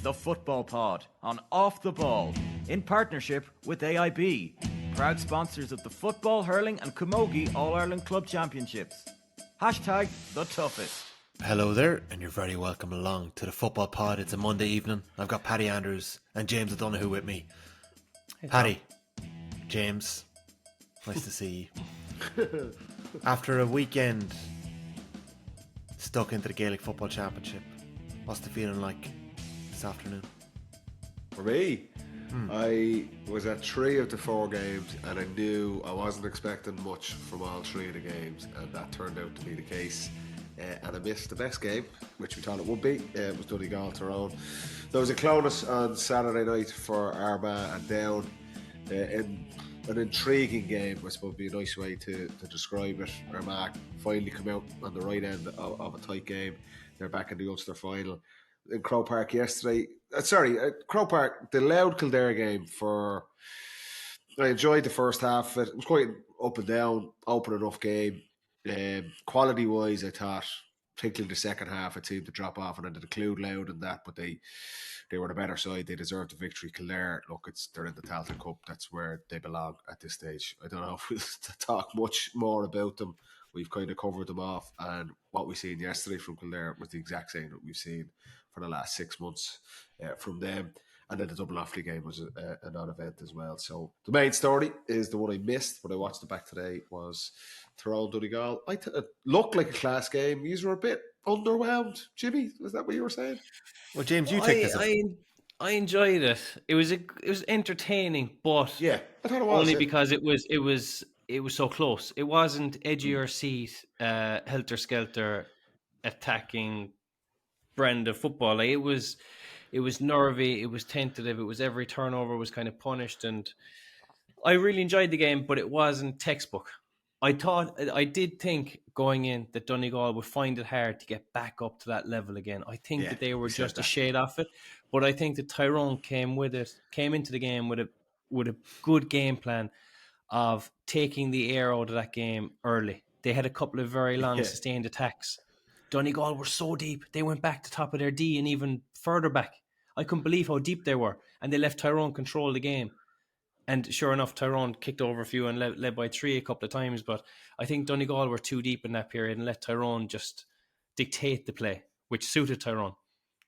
the Football Pod on Off the Ball in partnership with AIB, proud sponsors of the Football, Hurling and Camogie All-Ireland Club Championships. Hashtag the toughest. Hello there, and you're very welcome along to the Football Pod. It's a Monday evening. I've got Paddy Andrews and James O'Donoghue with me. Hey, Paddy, James, nice to see you. After a weekend stuck into the Gaelic Football Championship, what's the feeling like this afternoon? For me, I was at 3 of the 4 games, and I knew I wasn't expecting much from all 3 of the games, and that turned out to be the case. And I missed the best game, which we thought it would be. It was Donegal Tyrone. There was a Clonus on Saturday night for Armagh and Down. In an intriguing game, I suppose would be a nice way to describe it. Armagh finally come out on the right end of a tight game. They're back in the Ulster final. In Croke Park yesterday, Croke Park, the Louth Kildare game I enjoyed the first half of it. It was quite up and down, open enough game. Quality wise, I thought, particularly the second half, it seemed to drop off, and I did include Louth in that, but they were the better side. They deserved the victory. Kildare, look, they're in the Tailteann Cup. That's where they belong at this stage. I don't know if we'll talk much more about them. We've kind of covered them off, and what we seen yesterday from Kildare was the exact same that we've seen for the last 6 months from them. And then the Dublin Offaly game was a non-event as well. So the main story is the one I missed, but I watched it back today, was Tyrone-Donegal. It looked like a class game. You were a bit underwhelmed. Jimmy, was that what you were saying? Well, James, you take this. I enjoyed it. It was entertaining, but yeah, I thought it was only because it was so close. It wasn't edge of your seat, helter skelter, attacking brand of football. Like, it was nervy, it was tentative, it was every turnover was kind of punished, and I really enjoyed the game, but it wasn't textbook. I did think going in that Donegal would find it hard to get back up to that level again. I think that they were just a shade off it, but I think that Tyrone came into the game with a good game plan of taking the air out of that game early. They had a couple of very long sustained attacks. Donegal were so deep. They went back to top of their D and even further back. I couldn't believe how deep they were. And they left Tyrone control the game. And sure enough, Tyrone kicked over a few and led by 3 a couple of times. But I think Donegal were too deep in that period and let Tyrone just dictate the play, which suited Tyrone.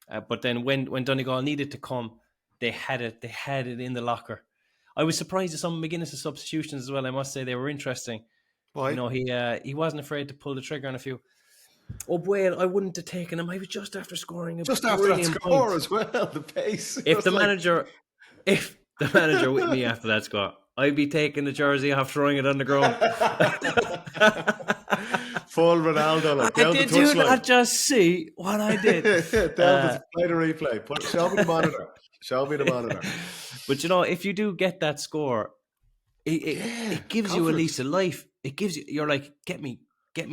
But then when Donegal needed to come, they had it in the locker. I was surprised at some of McGuinness' substitutions as well. I must say they were interesting. Why? You know, he wasn't afraid to pull the trigger on a few. Oh, boy, I wouldn't have taken him. I was just after scoring just after that score as well, the pace. If the manager with me after that score, I'd be taking the jersey off, throwing it on the ground. Full Ronaldo. Like, I did do not just see what I did. Play the replay. Show me the monitor. But, you know, if you do get that score, it gives you a lease of life. It gives you, you're like, get me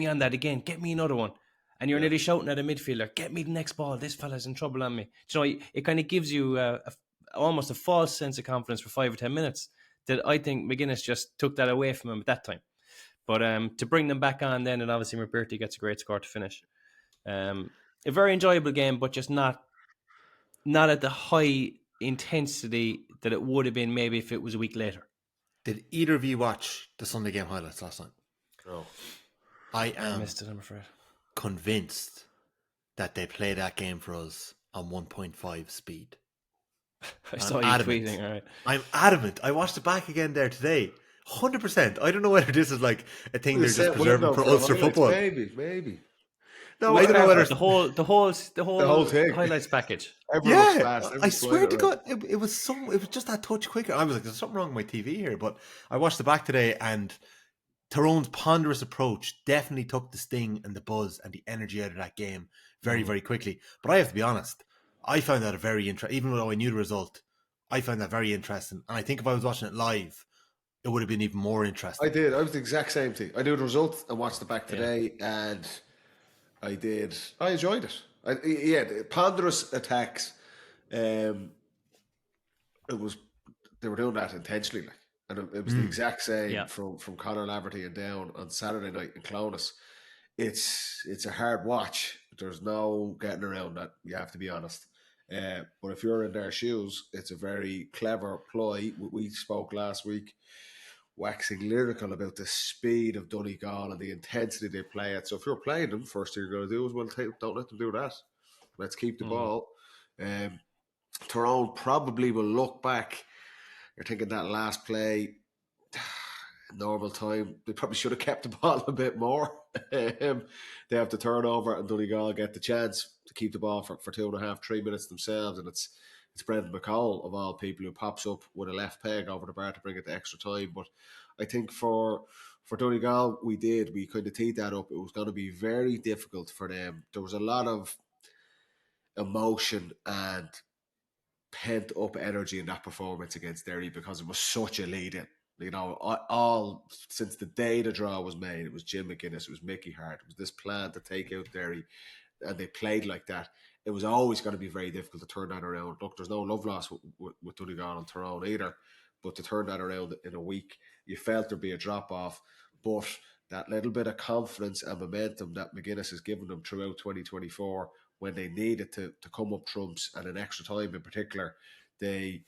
on that again. Get me another one. And you're nearly shouting at a midfielder, get me the next ball. This fella's in trouble on me. You know, it kind of gives you almost a false sense of confidence for 5 or 10 minutes that I think McGuinness just took that away from him at that time. But to bring them back on then, and obviously McBurty gets a great score to finish. A very enjoyable game, but just not at the high intensity that it would have been maybe if it was a week later. Did either of you watch the Sunday game highlights last night? No. I missed it, I'm afraid. Convinced that they play that game for us on 1.5 speed. I saw you tweeting, all right. I'm adamant. I watched it back again there today. 100%. I don't know whether this is like a thing they're just preserving for Ulster football. Maybe. No, I don't know whether the whole thing. Highlights package. I swear to God, it was just that touch quicker. I was like, there's something wrong with my TV here, but I watched it back today, and Tyrone's ponderous approach definitely took the sting and the buzz and the energy out of that game very, very quickly. But I have to be honest, I found that a very interesting, even though I knew the result, I found that very interesting. And I think if I was watching it live, it would have been even more interesting. I did. I was the exact same thing. I knew the result and watched it back today, and I did. I enjoyed it. The ponderous attacks. They were doing that intentionally, and it was the exact same from Conor Laverty and down on Saturday night in Clonus. It's a hard watch. There's no getting around that. You have to be honest. But if you're in their shoes, it's a very clever ploy. We spoke last week, waxing lyrical about the speed of Donegal and the intensity they play at. So if you're playing them, first thing you're going to do is, well, don't let them do that. Let's keep the ball. Tyrone probably will look back. You're thinking that last play, normal time, they probably should have kept the ball a bit more. They have the turnover, and Donegal get the chance to keep the ball for 2.5, 3 minutes themselves, and it's Brendan McCall of all people who pops up with a left peg over the bar to bring it to extra time. But I think for Donegal, we kind of teed that up. It was going to be very difficult for them. There was a lot of emotion and pent up energy in that performance against Derry because it was such a lead in. You know, all since the day the draw was made, it was Jim McGuinness, it was Mickey Hart, it was this plan to take out Derry, and they played like that. It was always going to be very difficult to turn that around. Look, there's no love loss with Donegal and Tyrone either, but to turn that around in a week, you felt there'd be a drop off, but that little bit of confidence and momentum that McGuinness has given them throughout 2024, when they needed to come up trumps and in extra time in particular, they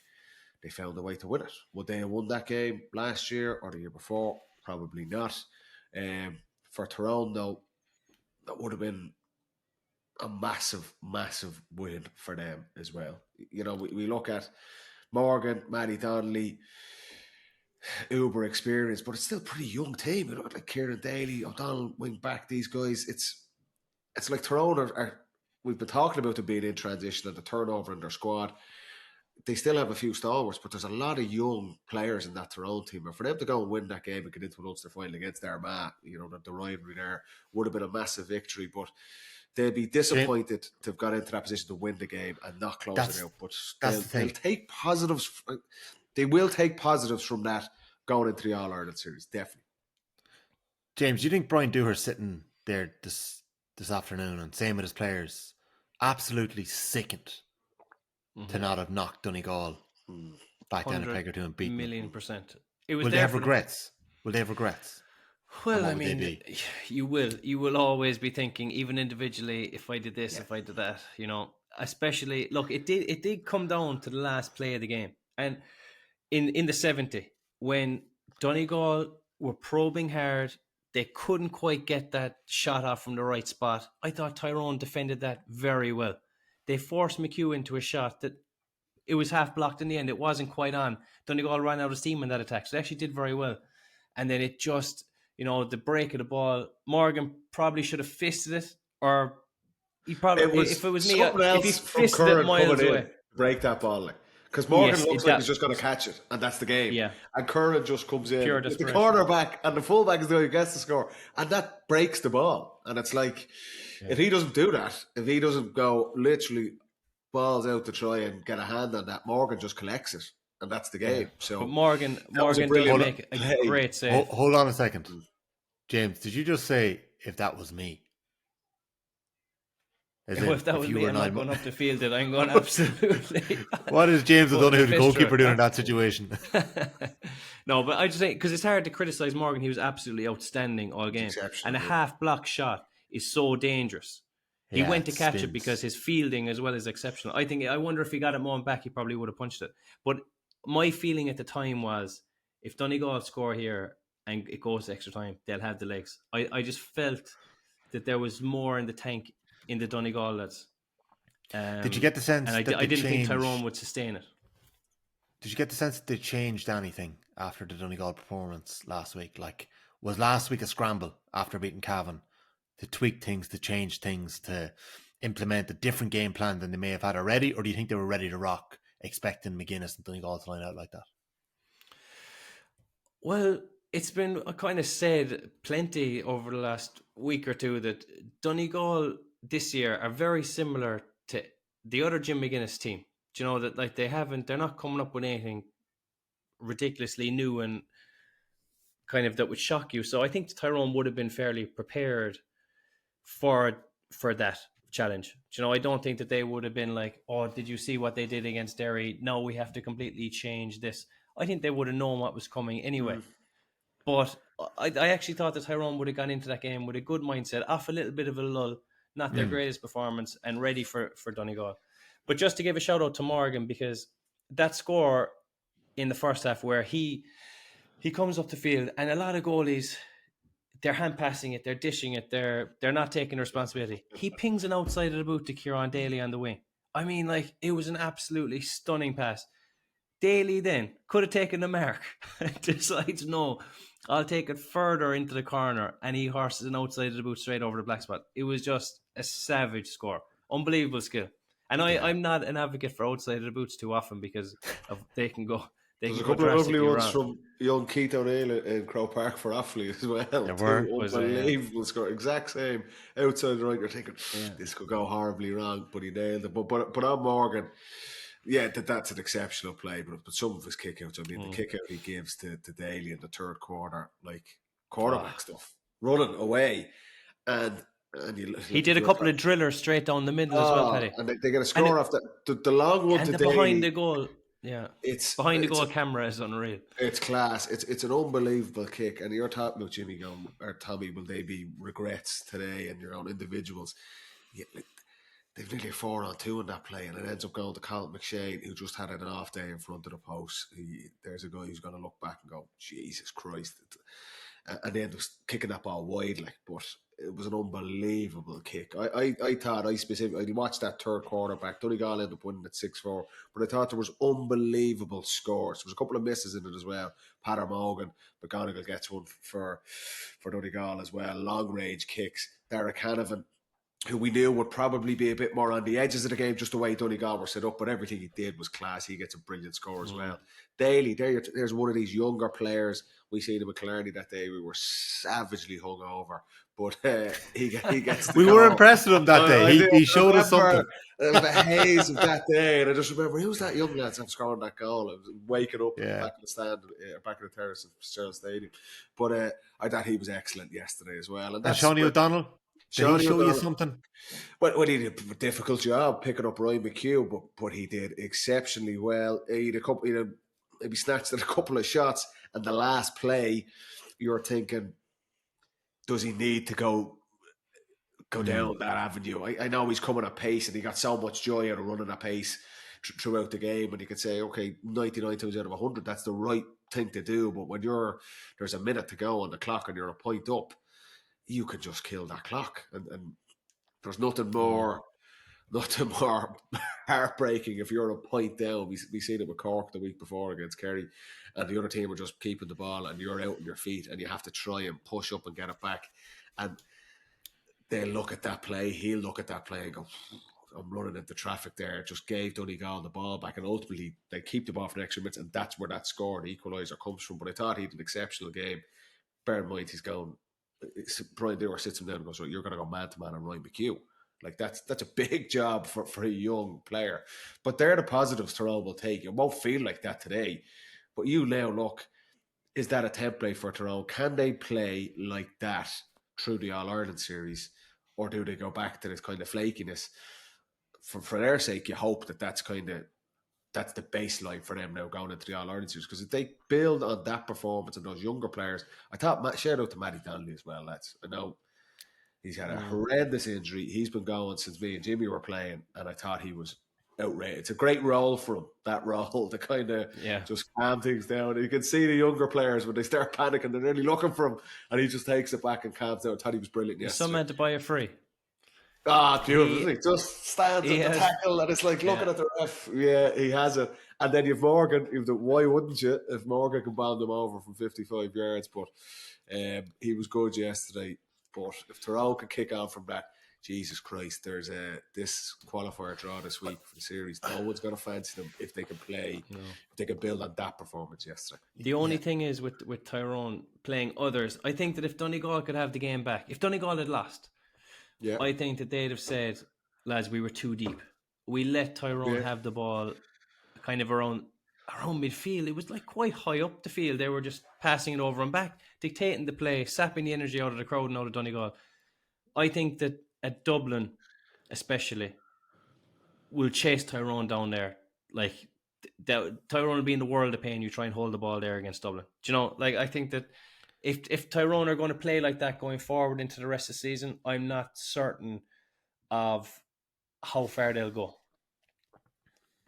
found a way to win it. Would they have won that game last year or the year before? Probably not. For Tyrone, though, that would have been a massive, massive win for them as well. You know, we look at Morgan, Matty Donnelly, uber experience, but it's still a pretty young team. You know, like Kieran Daly, O'Donnell, wing back, these guys. It's like Tyrone are we've been talking about them being in transition and the turnover in their squad. They still have a few stalwarts, but there's a lot of young players in that Tyrone team. And for them to go and win that game and get into an Ulster final against Armagh, you know, the rivalry there would have been a massive victory. But they'll be disappointed to have got into that position to win the game and not close it out. But they'll take positives. They will take positives from that going into the All-Ireland series, definitely. James, do you think Brian Dooher sitting there this afternoon and same with his players, absolutely sickened to not have knocked Donegal back down a peg or two and beaten them? 1,000,000%. It was Will they have regrets? Will they have regrets? Well, I mean, you will always be thinking, even individually, if I did this, if I did that, you know, especially, look, it did come down to the last play of the game. And in the 70, when Donegal were probing hard, they couldn't quite get that shot off from the right spot. I thought Tyrone defended that very well. They forced McHugh into a shot that it was half blocked in the end. It wasn't quite on. Donegal ran out of steam in that attack. So they actually did very well. And then it just, you know, the break of the ball, Morgan probably should have fisted it, or he probably, if it was me, if he fisted it miles away. Break that ball, like. Because Morgan looks like he's just going to catch it, and that's the game. Yeah. And Curran just comes in with the cornerback, and the fullback is the one who gets the score, and that breaks the ball. And it's like, if he doesn't do that, if he doesn't go literally balls out to try and get a hand on that, Morgan just collects it, and that's the game. Yeah. So but Morgan does make a great save. Hold on a second, James. Did you just say if that was me? If that was me, I'm not going up to field it. I'm going absolutely. What is James O'Donoghue, the goalkeeper, doing in that situation? No, but I just think, because it's hard to criticise Morgan. He was absolutely outstanding all game. And a half block shot is so dangerous. He went to catch it because his fielding as well is exceptional. I wonder if he got it moment back, he probably would have punched it. But my feeling at the time was, if Donegal score here and it goes to extra time, they'll have the legs. I just felt that there was more in the tank in the Donegal lads. Did you get the sense that I didn't think Tyrone would sustain it? Did you get the sense that they changed anything after the Donegal performance last week? Like, was last week a scramble after beating Cavan to tweak things, to change things, to implement a different game plan than they may have had already? Or do you think they were ready to rock, expecting McGuinness and Donegal to line out like that? Well, it's been kind of said plenty over the last week or two that Donegal this year are very similar to the other Jim McGuinness team. Do you know that, like, they're not coming up with anything ridiculously new and kind of that would shock you. So I think Tyrone would have been fairly prepared for that challenge. Do you know, I don't think that they would have been like, oh, did you see what they did against Derry? No, we have to completely change this. I think they would have known what was coming anyway. But I actually thought that Tyrone would have gone into that game with a good mindset, off a little bit of a lull, not their greatest performance, and ready for Donegal. But just to give a shout out to Morgan, because that score in the first half where he comes up the field and a lot of goalies, they're hand passing it, they're dishing it, they're not taking responsibility. He pings an outside of the boot to Kieran Daly on the wing. I mean, like, it was an absolutely stunning pass. Daly then could have taken the mark, decides no, I'll take it further into the corner, and he horses an outside of the boot straight over the black spot. It was just a savage score, unbelievable skill. And I'm not an advocate for outside of the boots too often because they can go. There's a couple of lovely ones from young Keith O'Neill in Croke Park for Offaly as well. There were. Unbelievable score. Exact same. Outside the right, you're thinking, this could go horribly wrong, but he nailed it. But on Morgan, that's an exceptional play. But some of his kickouts, I mean, the kickout he gives to Daly in the third quarter, like quarterback stuff, running away. And he did a couple of drillers straight down the middle as well, Paddy. And they get a score off the long one and to the Daly. Behind the goal. Yeah, it's behind the goal camera is unreal. It's class. It's an unbelievable kick. And you're talking about Jimmy going, or Tommy, will they be regrets today and your own individuals? Yeah, they've nearly 4-on-2 in that play, and it ends up going to Colin McShane, who just had an off day in front of the post. There's a guy who's going to look back and go, Jesus Christ. And then just kicking that ball wide, but it was an unbelievable kick. I watched that third quarter back. Donegal ended up winning at 6-4, but I thought there was unbelievable scores. There was a couple of misses in it as well. Pat Morgan, McGonigal gets one for Donegal as well. Long range kicks. Derek Hanavan, who we knew would probably be a bit more on the edges of the game, just the way Donegal were set up, but everything he did was class. He gets a brilliant score as well. Daly, there's one of these younger players. We seen him at Killarney that day. We were savagely hungover, but he gets. We were impressed with him that day. He showed us something. The haze of that day, and I just remember who's that young lad that's scoring that goal. I was waking up back in the stand, back in the terrace of Fitzgerald Stadium. But I thought he was excellent yesterday as well. And Shawnee O'Donnell. Did he show you something? Well, he did a difficult job picking up Ryan McHugh, but he did exceptionally well. He maybe snatched at a couple of shots, and the last play, you're thinking, does he need to go down that avenue? I know he's coming at pace, and he got so much joy out of running at pace throughout the game, and you could say, okay, 99 times out of 100, that's the right thing to do. But when there's a minute to go on the clock and you're a point up, you can just kill that clock, and there's nothing more heartbreaking if you're a point down. We seen it with Cork the week before against Kerry, and the other team are just keeping the ball, and you're out on your feet, and you have to try and push up and get it back. And they'll look at that play, he'll look at that play and go, I'm running into traffic there. Just gave Donegal the ball back, and ultimately they keep the ball for an extra minutes, and that's where that score, the equaliser, comes from. But I thought he had an exceptional game. Bear in mind, he's going. Brian Dewar sits him down and goes, "You're going to go man to man on Ryan McHugh." Like that's a big job for a young player. But they're the positives Tyrone will take. It won't feel like that today, but you now look, is that a template for Tyrone? Can they play like that through the All-Ireland series, or do they go back to this kind of flakiness? For their sake, you hope that's the baseline for them now going into the All-Ireland series, because if they build on that performance and those younger players, I thought, shout out to Matty Donnelly as well, lads. I know he's had a horrendous injury. He's been going since me and Jimmy were playing, and I thought he was outrageous. It's a great role for him, that role, to kind of just calm things down. You can see the younger players, when they start panicking, they're nearly looking for him, and he just takes it back and calms down. I thought he was brilliant yesterday. Some had to buy it free. Beautiful, isn't he? Just stands at the tackle, and it's like looking at the ref. Yeah, he has it. And then you've Morgan. Why wouldn't you? If Morgan can bomb them over from 55 yards. But he was good yesterday. But if Tyrone can kick on from that, Jesus Christ, there's this qualifier draw this week for the series. No one's going to fancy them if they can play, if they can build on that performance yesterday. The only thing is with Tyrone playing others, I think that if Donegal could have the game back, if Donegal had lost, I think that they'd have said, lads, we were too deep. We let Tyrone have the ball kind of around midfield. It was like quite high up the field. They were just passing it over and back, dictating the play, sapping the energy out of the crowd and out of Donegal. I think that at Dublin, especially, will chase Tyrone down there. Like, Tyrone will be in the world of pain. You try and hold the ball there against Dublin. Do you know, like, I think that if Tyrone are going to play like that going forward into the rest of the season, I'm not certain of how far they'll go.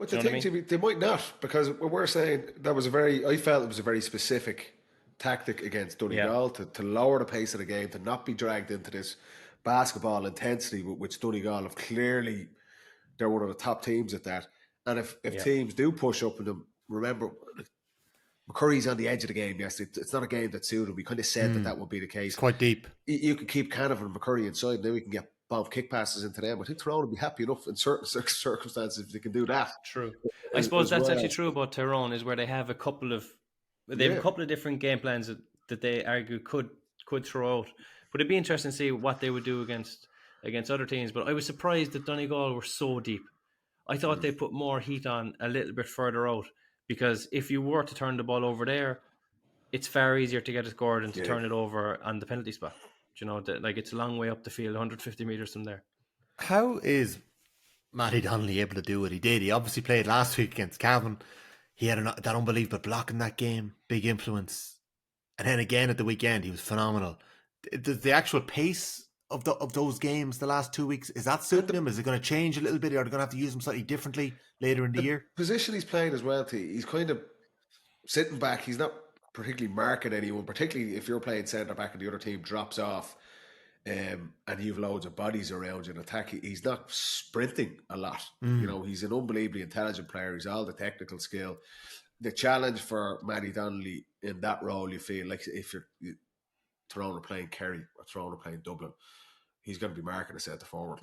But Do the you know what I thing, mean? Jimmy, they might not, because what we're saying, I felt it was a very specific tactic against Yeah. Donegal to lower the pace of the game, to not be dragged into this basketball intensity, which Donegal have clearly, they're one of the top teams at that. And if Yeah. teams do push up on them, remember, McCurry's on the edge of the game. Yes, it's not a game that suited him. We kind of said that would be the case. It's quite deep. You can keep Canavan and McCurry inside, and then we can get bomb kick passes into them. I think Tyrone would be happy enough in certain circumstances if they can do that. True. I suppose As that's well. actually true about Tyrone, is where they have a couple of different game plans that they argue could throw out. But it'd be interesting to see what they would do against other teams. But I was surprised that Donegal were so deep. I thought they put more heat on a little bit further out, because if you were to turn the ball over there, it's far easier to get a score than to turn it over on the penalty spot. You know, like it's a long way up the field, 150 metres from there. How is Matty Donnelly able to do what he did? He obviously played last week against Cavan. He had that unbelievable block in that game, big influence. And then again at the weekend, he was phenomenal. The actual pace of those games the last 2 weeks, is that suiting him? Is it going to change a little bit? Or are they going to have to use him slightly differently later in the year? Position he's playing as well, he's kind of sitting back. He's not particularly marking anyone, particularly if you're playing centre back and the other team drops off. And you've loads of bodies around you in attack. He's not sprinting a lot. You know, he's an unbelievably intelligent player. He's all the technical skill. The challenge for Matty Donnelly in that role, you feel like if Tyrone are playing Kerry or Tyrone are playing Dublin, he's going to be marking a centre forward.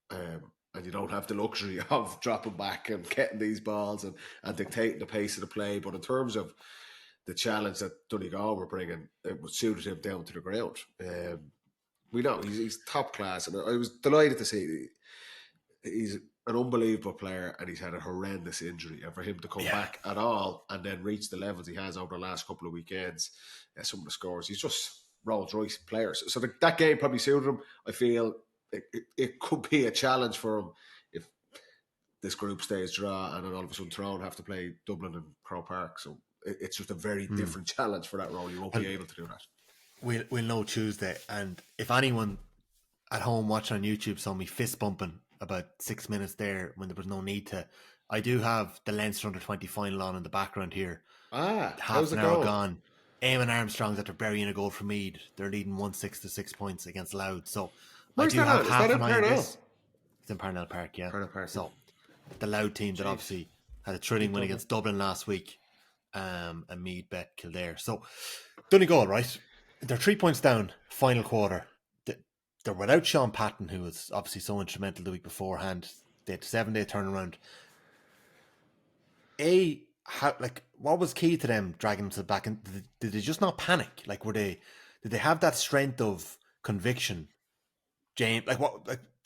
And you don't have the luxury of dropping back and getting these balls and dictating the pace of the play. But in terms of the challenge that Donegal were bringing, it would suit him down to the ground. We know he's top class, and I was delighted to see he's an unbelievable player, and he's had a horrendous injury. And for him to come back at all and then reach the levels he has over the last couple of weekends, some of the scores, he's just Rolls Royce players. So that game probably suited him. I feel it could be a challenge for him if this group stays draw, and then all of a sudden Tyrone have to play Dublin and Croke Park. So it's just a very different challenge for that role. You won't be able to do that. We'll know Tuesday, and if anyone at home watching on YouTube saw me fist bumping about 6 minutes there when there was no need to, I do have the Leinster under-20 final on in the background here. Half an hour gone. Eamon Armstrong's after burying a goal for Meath. They're leading 1-6 to 6 points against Louth. So where's I do have half an eye on this. Parnell? It's in Parnell Park, yeah. Parnell Park. So the Louth team that obviously had a thrilling win against Dublin last week, and Meath bet Kildare. So Donegal, right? They're 3 points down, final quarter. They're without Sean Patton, who was obviously so instrumental the week beforehand. They had a 7-day turnaround. What was key to them dragging themselves back? And did they just not panic? Did they have that strength of conviction? James,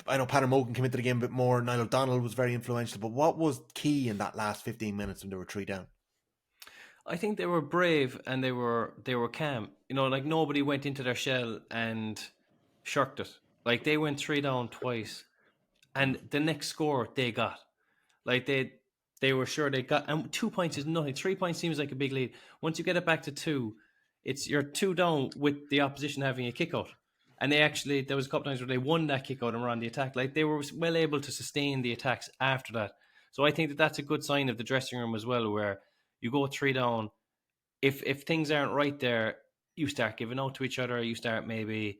I know Paddy Mogan came into the game a bit more. Niall O'Donnell was very influential, but what was key in that last 15 minutes when they were 3 down? I think they were brave and they were calm. You know, like nobody went into their shell and shirked it. Like they went 3 down twice, and the next score they got. Like they were sure they got, and 2 points is nothing. 3 points seems like a big lead. Once you get it back to 2, you're 2 down with the opposition having a kick out. And there was a couple times where they won that kick out and were on the attack. Like they were well able to sustain the attacks after that. So I think that's a good sign of the dressing room as well, where you go 3 down. If things aren't right there, you start giving out to each other. You start maybe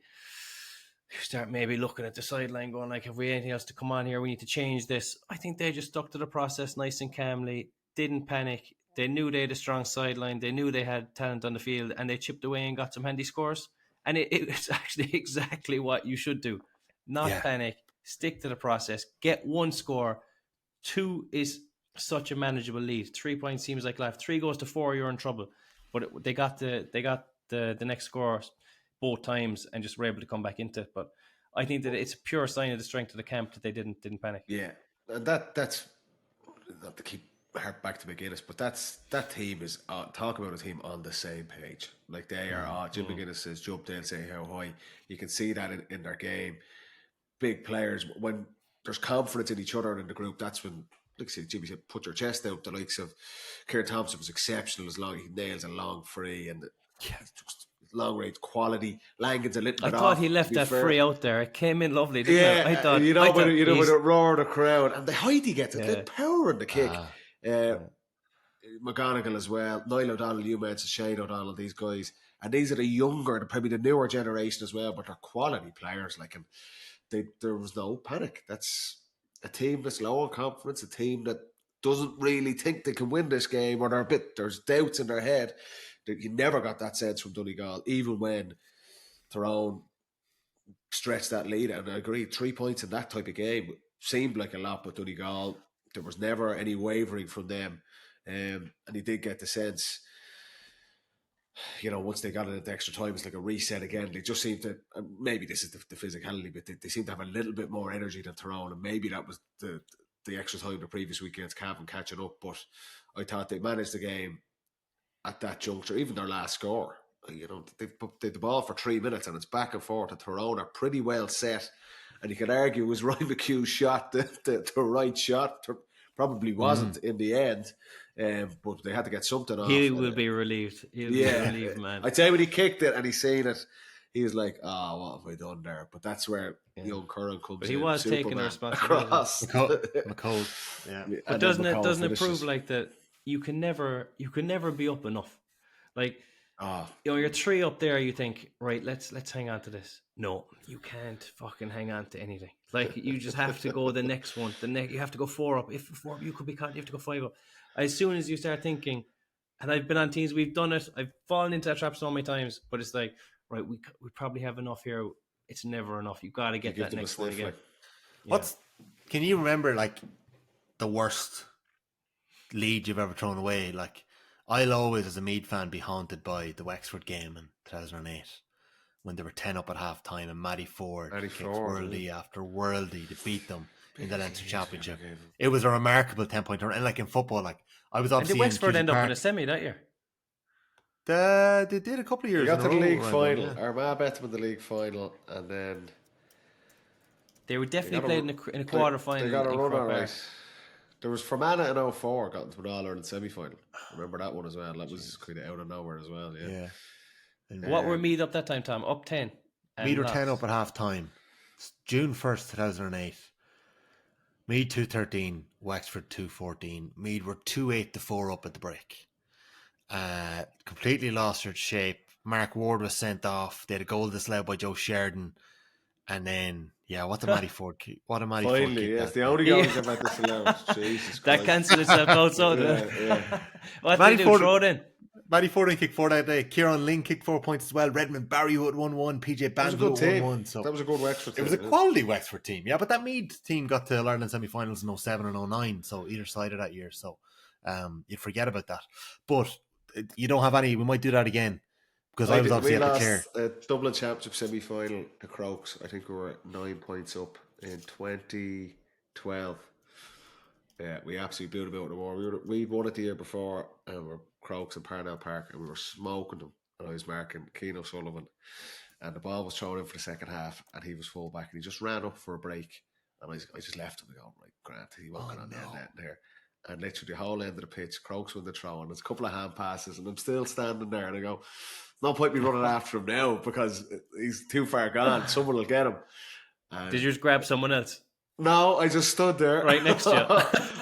looking at the sideline going like, have we anything else to come on here? We need to change this. I think they just stuck to the process nice and calmly, didn't panic. They knew they had a strong sideline. They knew they had talent on the field, and they chipped away and got some handy scores. And it's actually exactly what you should do. Not panic, stick to the process, get 1 score. 2 is such a manageable lead. 3 points seems like life. 3 goes to 4, you're in trouble. But they got the next score both times and just were able to come back into it. But I think that it's a pure sign of the strength of the camp that they didn't panic. Yeah, and that's not to keep back to McGuinness, but that team is talk about a team on the same page. Like they are. Jim McGuinness says jump there and say how high. You can see that in their game. Big players, when there's confidence in each other and in the group, that's when, like Jimmy said, put your chest out. The likes of Kieran Thompson was exceptional as long as he nails a long free, and just long range quality. Langan's a little I bit thought off, he left to be that fair. free out there. It came in lovely, didn't it? I thought, with a roar of the crowd. And the height he gets, Yeah. the power in the kick. Yeah. McGonigal as well, Niall O'Donnell, you mentioned Shane O'Donnell, these guys. And these are the younger, probably the newer generation as well, but they're quality players. Like, and there was no panic. That's a team that's low on confidence, a team that doesn't really think they can win this game, or there's doubts in their head. You never got that sense from Donegal, even when Tyrone stretched that lead. And I agree, 3 points in that type of game seemed like a lot, but Donegal, there was never any wavering from them. And he did get the sense, once they got it at the extra time, it's like a reset again. They just seemed to, maybe this is the physicality, but they seem to have a little bit more energy than Tyrone, and maybe that was the extra time the previous week against Cavan catching up. But I thought they managed the game at that juncture, even their last score. They've put the ball for 3 minutes and it's back and forth, and Tyrone are pretty well set. And you could argue, was Ryan McHugh's shot the right shot? Probably wasn't in the end, but they had to get something off. He will be relieved. He'll be relieved, man. I'd say when he kicked it and he seen it, he was like, "Oh, what have I done there?" But that's where young Curran comes in. But he was Superman taking the responsibility. McCall. Yeah. But doesn't it prove like that you can never be up enough? Like, you're 3 up there, you think, right, let's hang on to this. No, you can't fucking hang on to anything. Like, you just have to go the next one. You have to go 4 up. If 4 up, you could be caught, you have to go 5 up. As soon as you start thinking, and I've been on teams, we've done it, I've fallen into that trap so many times, but it's like, right, we probably have enough here. It's never enough. You've got to get that next one again. Can you remember, like, the worst lead you've ever thrown away? Like, I'll always, as a Meath fan, be haunted by the Wexford game in 2008 when they were 10 up at half time and Matty Ford kicked worldie after worldie to beat them in the Leinster Championship. It was a remarkable 10-point turn. And like in football, like, I was obviously. And did Wexford end up in a semi that year? They did a couple of years. They got to the league final. Yeah. Armagh bet them in the league final, and then they were definitely played in a quarter final. They got a run, all right. There was Fermanagh in 2004 got into an All-Ireland semi-final. Remember that one as well? That was kind of out of nowhere as well. Yeah. What were Meath up that time, Tom? Up 10. Meath were 10 up at half time. June 1st, 2008. Meath 2-13, Wexford 2-14. Meath were 2-8 to 4 up at the break. Completely lost their shape. Mark Ward was sent off. They had a goal disallowed by Joe Sheridan. And then, what a Matty Ford kick. What a Matty Ford kick. Finally, yes. The only goal they've had disallowed. Jesus Christ. That cancelled itself out, so what Matty did they do? Throw it in? Matty Ford kicked 4 that day. Kieran Ling kicked 4 points as well. Redmond Barrywood 1-1. PJ Banfield 1-1. So that was a good Wexford team. It was a quality Wexford team. Yeah, but that Meath team got to Ireland semi-finals in 07 and 09. So either side of that year. So you'd forget about that. But you don't have any. We might do that again. Because I was obviously at the chair. We lost a Dublin Championship semi-final to Crokes. I think we were 9 points up in 2012. Yeah, we absolutely blew them out of the war. We'd won it the year before, and we were Crokes in Parnell Park, and we were smoking them. And I was marking Keane O'Sullivan, and the ball was thrown in for the second half, and he was full back, and he just ran up for a break, and I just left him. I go, right, Grant, he won't get on net there. And literally the whole end of the pitch, Crokes win the throw, and there's a couple of hand passes, and I'm still standing there, and I go, no point me running after him now because he's too far gone. Someone will get him. And did you just grab someone else? No, I just stood there right next to you.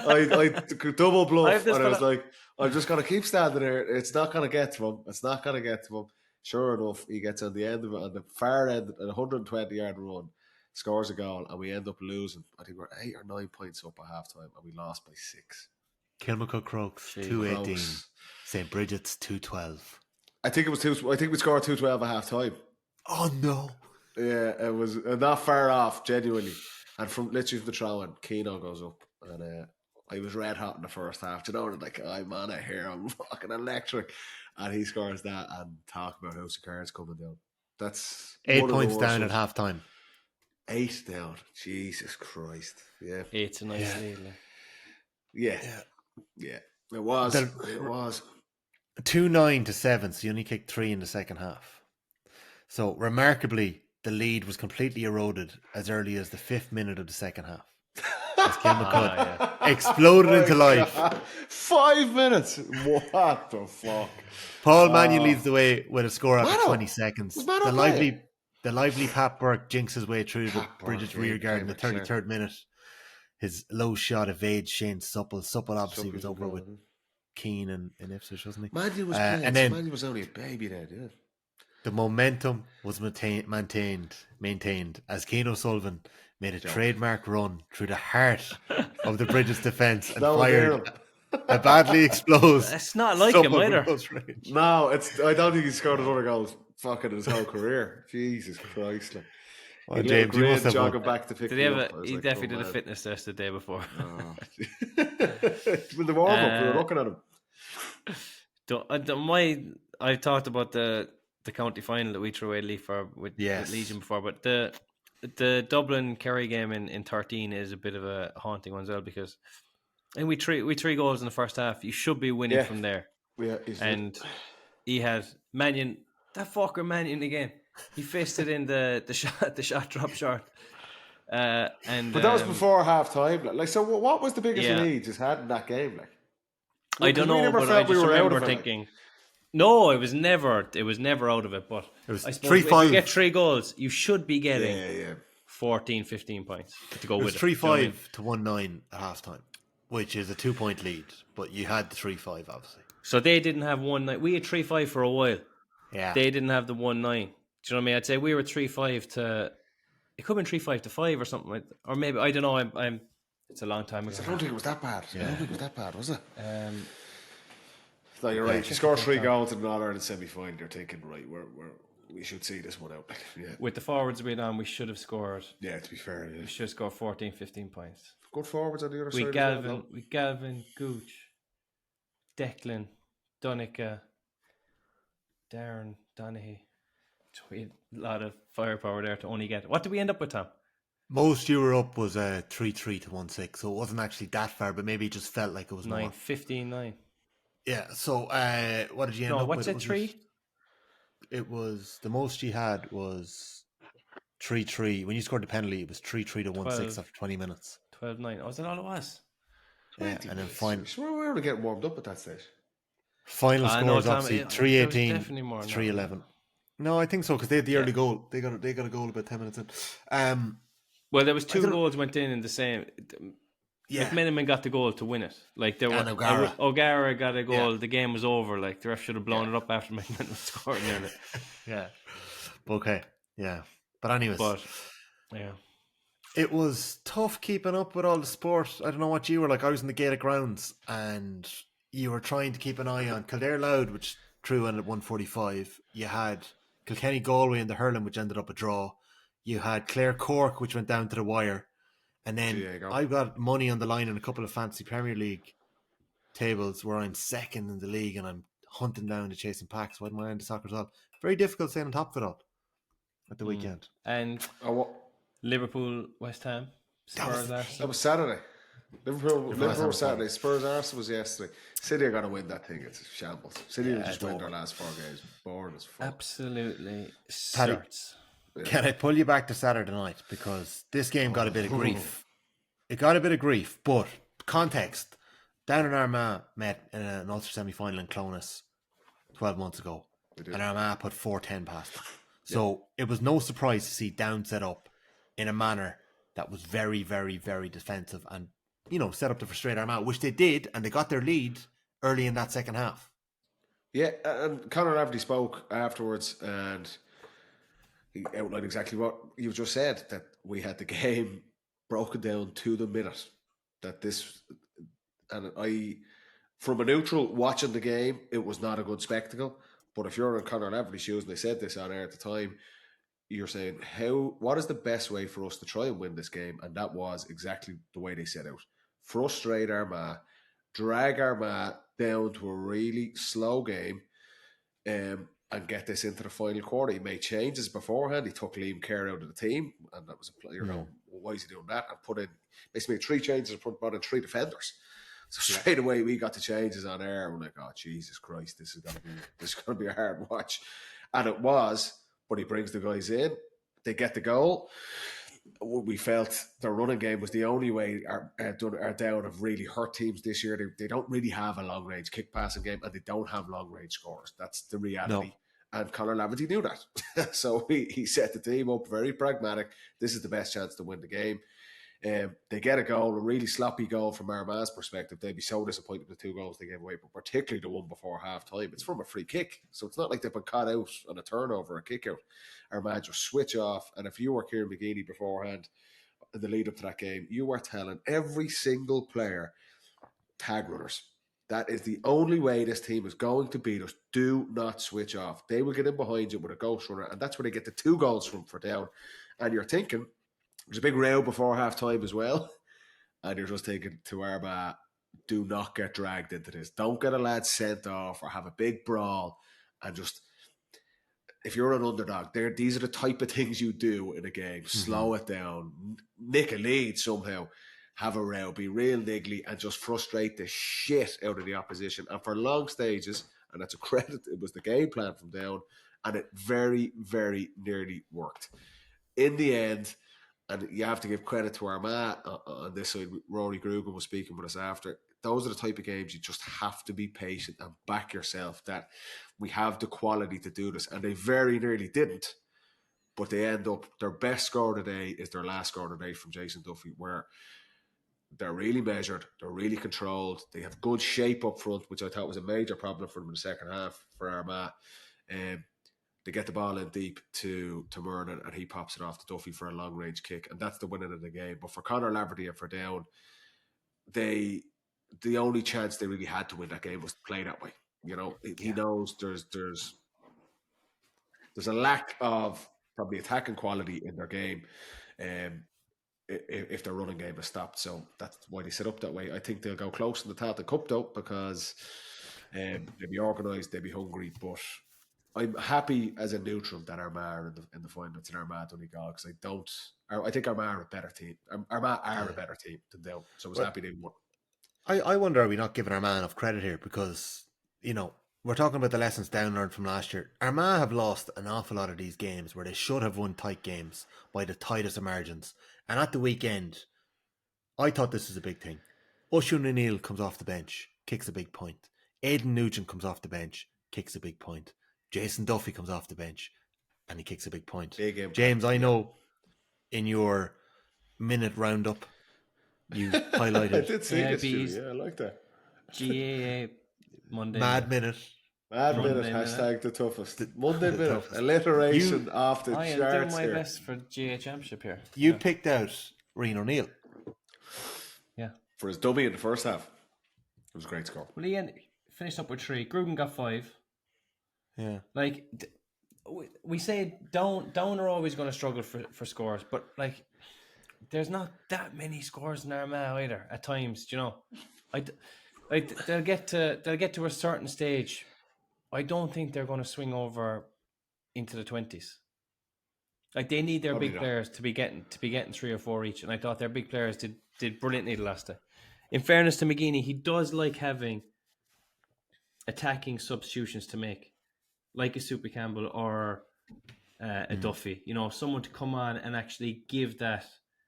I double bluff, and I was like, I'm just gonna keep standing there. It's not gonna get to him. It's not gonna get to him. Sure enough, he gets on the end of it, on the far end, at 120-yard run, scores a goal, and we end up losing. I think we're 8 or 9 points up at half time, and we lost by 6. Kilmacud Crokes 2-18. St. Brigid's 2-12. I think it was 2. I think we scored 2-12 at half time. Oh no! Yeah, it was not far off, genuinely. And from literally from the throw, and Keno goes up, and I was red hot in the first half. You know, like, I'm on it here, I'm fucking electric, and he scores that, and talk about House of Cards coming down. That's 8 points down at half time. 8 down. Jesus Christ! Yeah, 8's a nice lead. Yeah. It was. It was. 2-9 to 7, so you only kicked 3 in the second half. So, remarkably, the lead was completely eroded as early as the 5th minute of the second half. as Ken McCudd exploded into life. 5 minutes. What the fuck? Paul Mannion leads the way with a score after Mano. 20 seconds. Was Mano playing? The lively Pat Burke jinks his way through the Pat Burke, Brigid's yeah, rear guard in the came clear. 33rd minute. His low shot evades Shane Supple. Supple obviously Something was over going with on. Keane and Ipswich, wasn't he? Mandy was playing. And then Mandy was only a baby then, yeah. the momentum was maintained as Keane O'Sullivan made a trademark run through the heart of the Brigid's defence and fired a badly explosed. It's not like him either. No, I don't think he's scored another goal fucking his whole career. Jesus Christ. Like. Oh, James, you must have jogging back to pick Did me he up. he definitely did a fitness test the day before. Oh. With the warm-up, we were looking at him. I talked about the county final that we threw away Leaf for with Legion before, but the Dublin Kerry game in 13 is a bit of a haunting one as well, because and we three goals in the first half. You should be winning from there. Yeah, and he had Mannion, that fucker Mannion again. He fisted in the shot drop short. But that was before half time. Like, so what was the biggest lead he's had in that game? Like, I don't know, but I just remember thinking, no, it was never out of it. But it was I suppose 3-5. if you get 3 goals, you should be getting 14, 15 points to go with it. It was 3-5 to 1-9 at half time, which is a 2-point lead, but you had the 3-5 obviously. So they didn't have 1-9. We had 3-5 for a while. Yeah, they didn't have the 1-9. Do you know what I mean? I'd say we were 3-5 to. It could have been 3-5 to 5 or something like that. Or maybe, I don't know. I'm. It's a long time ago. I don't think it was that bad. I don't think it was that bad, was it? No, you're Okay. right. If you score 3 goals in an All-Ireland semi-final, you're thinking, right, we should see this one out. Yeah. With the forwards being on, we should have scored. Yeah, to be fair, we should have scored 14, 15 points. Good forwards on the other side. With Galvin, Gooch, Declan, Donegal, Darren, Donaghy. We had a lot of firepower there to only get. What did we end up with, Tom? Most you were up was 3-3 to 1-6, so it wasn't actually that far, but maybe it just felt like it was 9, more. 15-9. Yeah, so what did you end up with? What's it, 3? It was, the most you had was 3-3. When you scored the penalty, it was 3-3 to 1-6 after 20 minutes. 12-9. Oh, was that all it was? Yeah, and then final. We were getting warmed up at that stage. Final score is obviously 3-18, 3-11. No, I think so, because they had the early goal. They got a goal about 10 minutes in. Well, there was 2 goals went in the same. Yeah, McMenamin got the goal to win it. Like there was O'Gara got a goal. Yeah. The game was over. Like the ref should have blown it up after McMenamin scored nearly. Yeah. Okay. Yeah. But anyways. Yeah. It was tough keeping up with all the sport. I don't know what you were like. I was in the Gaelic grounds and you were trying to keep an eye on Kildare Louth, which threw in at 145. You had Kilkenny Galway in the hurling, which ended up a draw. You had Clare Cork, which went down to the wire. And then I've got money on the line in a couple of fancy Premier League tables where I'm second in the league and I'm hunting down the chasing packs. Why am I into soccer as well? Very difficult staying on top of it all at the weekend. And Liverpool, West Ham, Spurs, Arsenal. That was Saturday. Liverpool Saturday. Spurs, Arsenal was yesterday. City are going to win that thing. It's a shambles. City will just win their last 4 games. Boring as fuck. Absolutely. Yeah. Can I pull you back to Saturday night? Because this game got a bit of grief. It got a bit of grief, but context. Down in Armagh met in an Ulster semi-final in Clonus 12 months ago. And Armagh put 4-10 past them. So it was no surprise to see Down set up in a manner that was very, very, very defensive and, set up to frustrate Armagh, which they did, and they got their lead early in that second half. Yeah, and Conor Rafferty spoke afterwards and he outlined exactly what you've just said, that we had the game broken down to the minute. From a neutral watching the game, it was not a good spectacle. But if you're in Conor Rafferty's shoes, and they said this on air at the time, you're saying, what is the best way for us to try and win this game? And that was exactly the way they set out. Frustrate Armagh, drag Armagh down to a really slow game, and get this into the final quarter. He made changes beforehand. He took Liam Kerr out of the team, and that was a player. Why is he doing that? And put in basically 3 changes and brought in 3 defenders. So straight away we got the changes on air. We're like, oh Jesus Christ, this is gonna be a hard watch, and it was. But he brings the guys in. They get the goal. we felt the running game was the only way our Down have really hurt teams this year. They don't really have a long range kick passing game, and they don't have long range scorers. That's the reality. No. And Conor Laverty knew that. So he set the team up very pragmatic. This is the best chance to win the game. They get a goal, a really sloppy goal from Armagh's perspective. They'd be so disappointed with the 2 goals they gave away, but particularly the one before half time. It's from a free kick. So it's not like they've been caught out on a turnover, a kick out. Armagh just switch off. And if you were Kieran McGeeney beforehand, in the lead up to that game, you were telling every single player, tag runners. That is the only way this team is going to beat us. Do not switch off. They will get in behind you with a ghost runner, and that's where they get the 2 goals from for Down. And you're thinking, there's a big row before half time as well. And you're just thinking to Armagh, do not get dragged into this. Don't get a lad sent off or have a big brawl. And just, if you're an underdog, these are the type of things you do in a game. Slow it down, nick a lead somehow, have a row, be real niggly, and just frustrate the shit out of the opposition. And for long stages, and that's a credit, it was the game plan from Down, and it very, very nearly worked. In the end, and you have to give credit to Armagh on this side. Rory Grugan was speaking with us after. Those are the type of games you just have to be patient and back yourself that we have the quality to do this. And they very nearly didn't, but they end up, their best score today is their last score today from Jason Duffy, where they're really measured, they're really controlled, they have good shape up front, which I thought was a major problem for them in the second half for Armagh. They get the ball in deep to Murnan, and he pops it off to Duffy for a long range kick, and that's the winning of the game. But for Conor Laverty and for Down, the only chance they really had to win that game was to play that way. You know, he knows there's a lack of probably attacking quality in their game, if their running game is stopped. So that's why they set up that way. I think they'll go close in the Tata Cup though, because they'll be organised, they'll be hungry, but I'm happy as a neutral that Armagh are in the final. It's an Armagh-Donegal, because I think Armagh are a better team. Armagh are a better team than Down, so I was happy they won. I wonder, are we not giving Armagh enough credit here? Because, you know, we're talking about the lessons Down learned from last year. Armagh have lost an awful lot of these games where they should have won tight games by the tightest of margins. And at the weekend, I thought this was a big thing. Oisin O'Neill comes off the bench, kicks a big point. Aidan Nugent comes off the bench, kicks a big point. Jason Duffy comes off the bench and he kicks a big point. Big impact. James, I know in your minute roundup you highlighted. I did see this, yeah, I like that. GAA Monday. Mad minute. Mad minute, hashtag the toughest. Monday minute, alliteration off the charts. I am doing my best for GAA Championship here. You picked out Rian O'Neill. Yeah. For his dummy in the first half. It was a great score. Well, Ian finished up with 3. Grugan got 5. Yeah. Like, we say Down are always going to struggle for scores, but like, there's not that many scores in Armagh either at times, you know. They'll get to a certain stage. I don't think they're going to swing over into the 20s. Like, they need their big players to be getting 3 or 4 each, and I thought their big players did brilliantly the last day. In fairness to McGeeney, he does like having attacking substitutions to make, like a Super Campbell or a Duffy. You know, someone to come on and actually give that.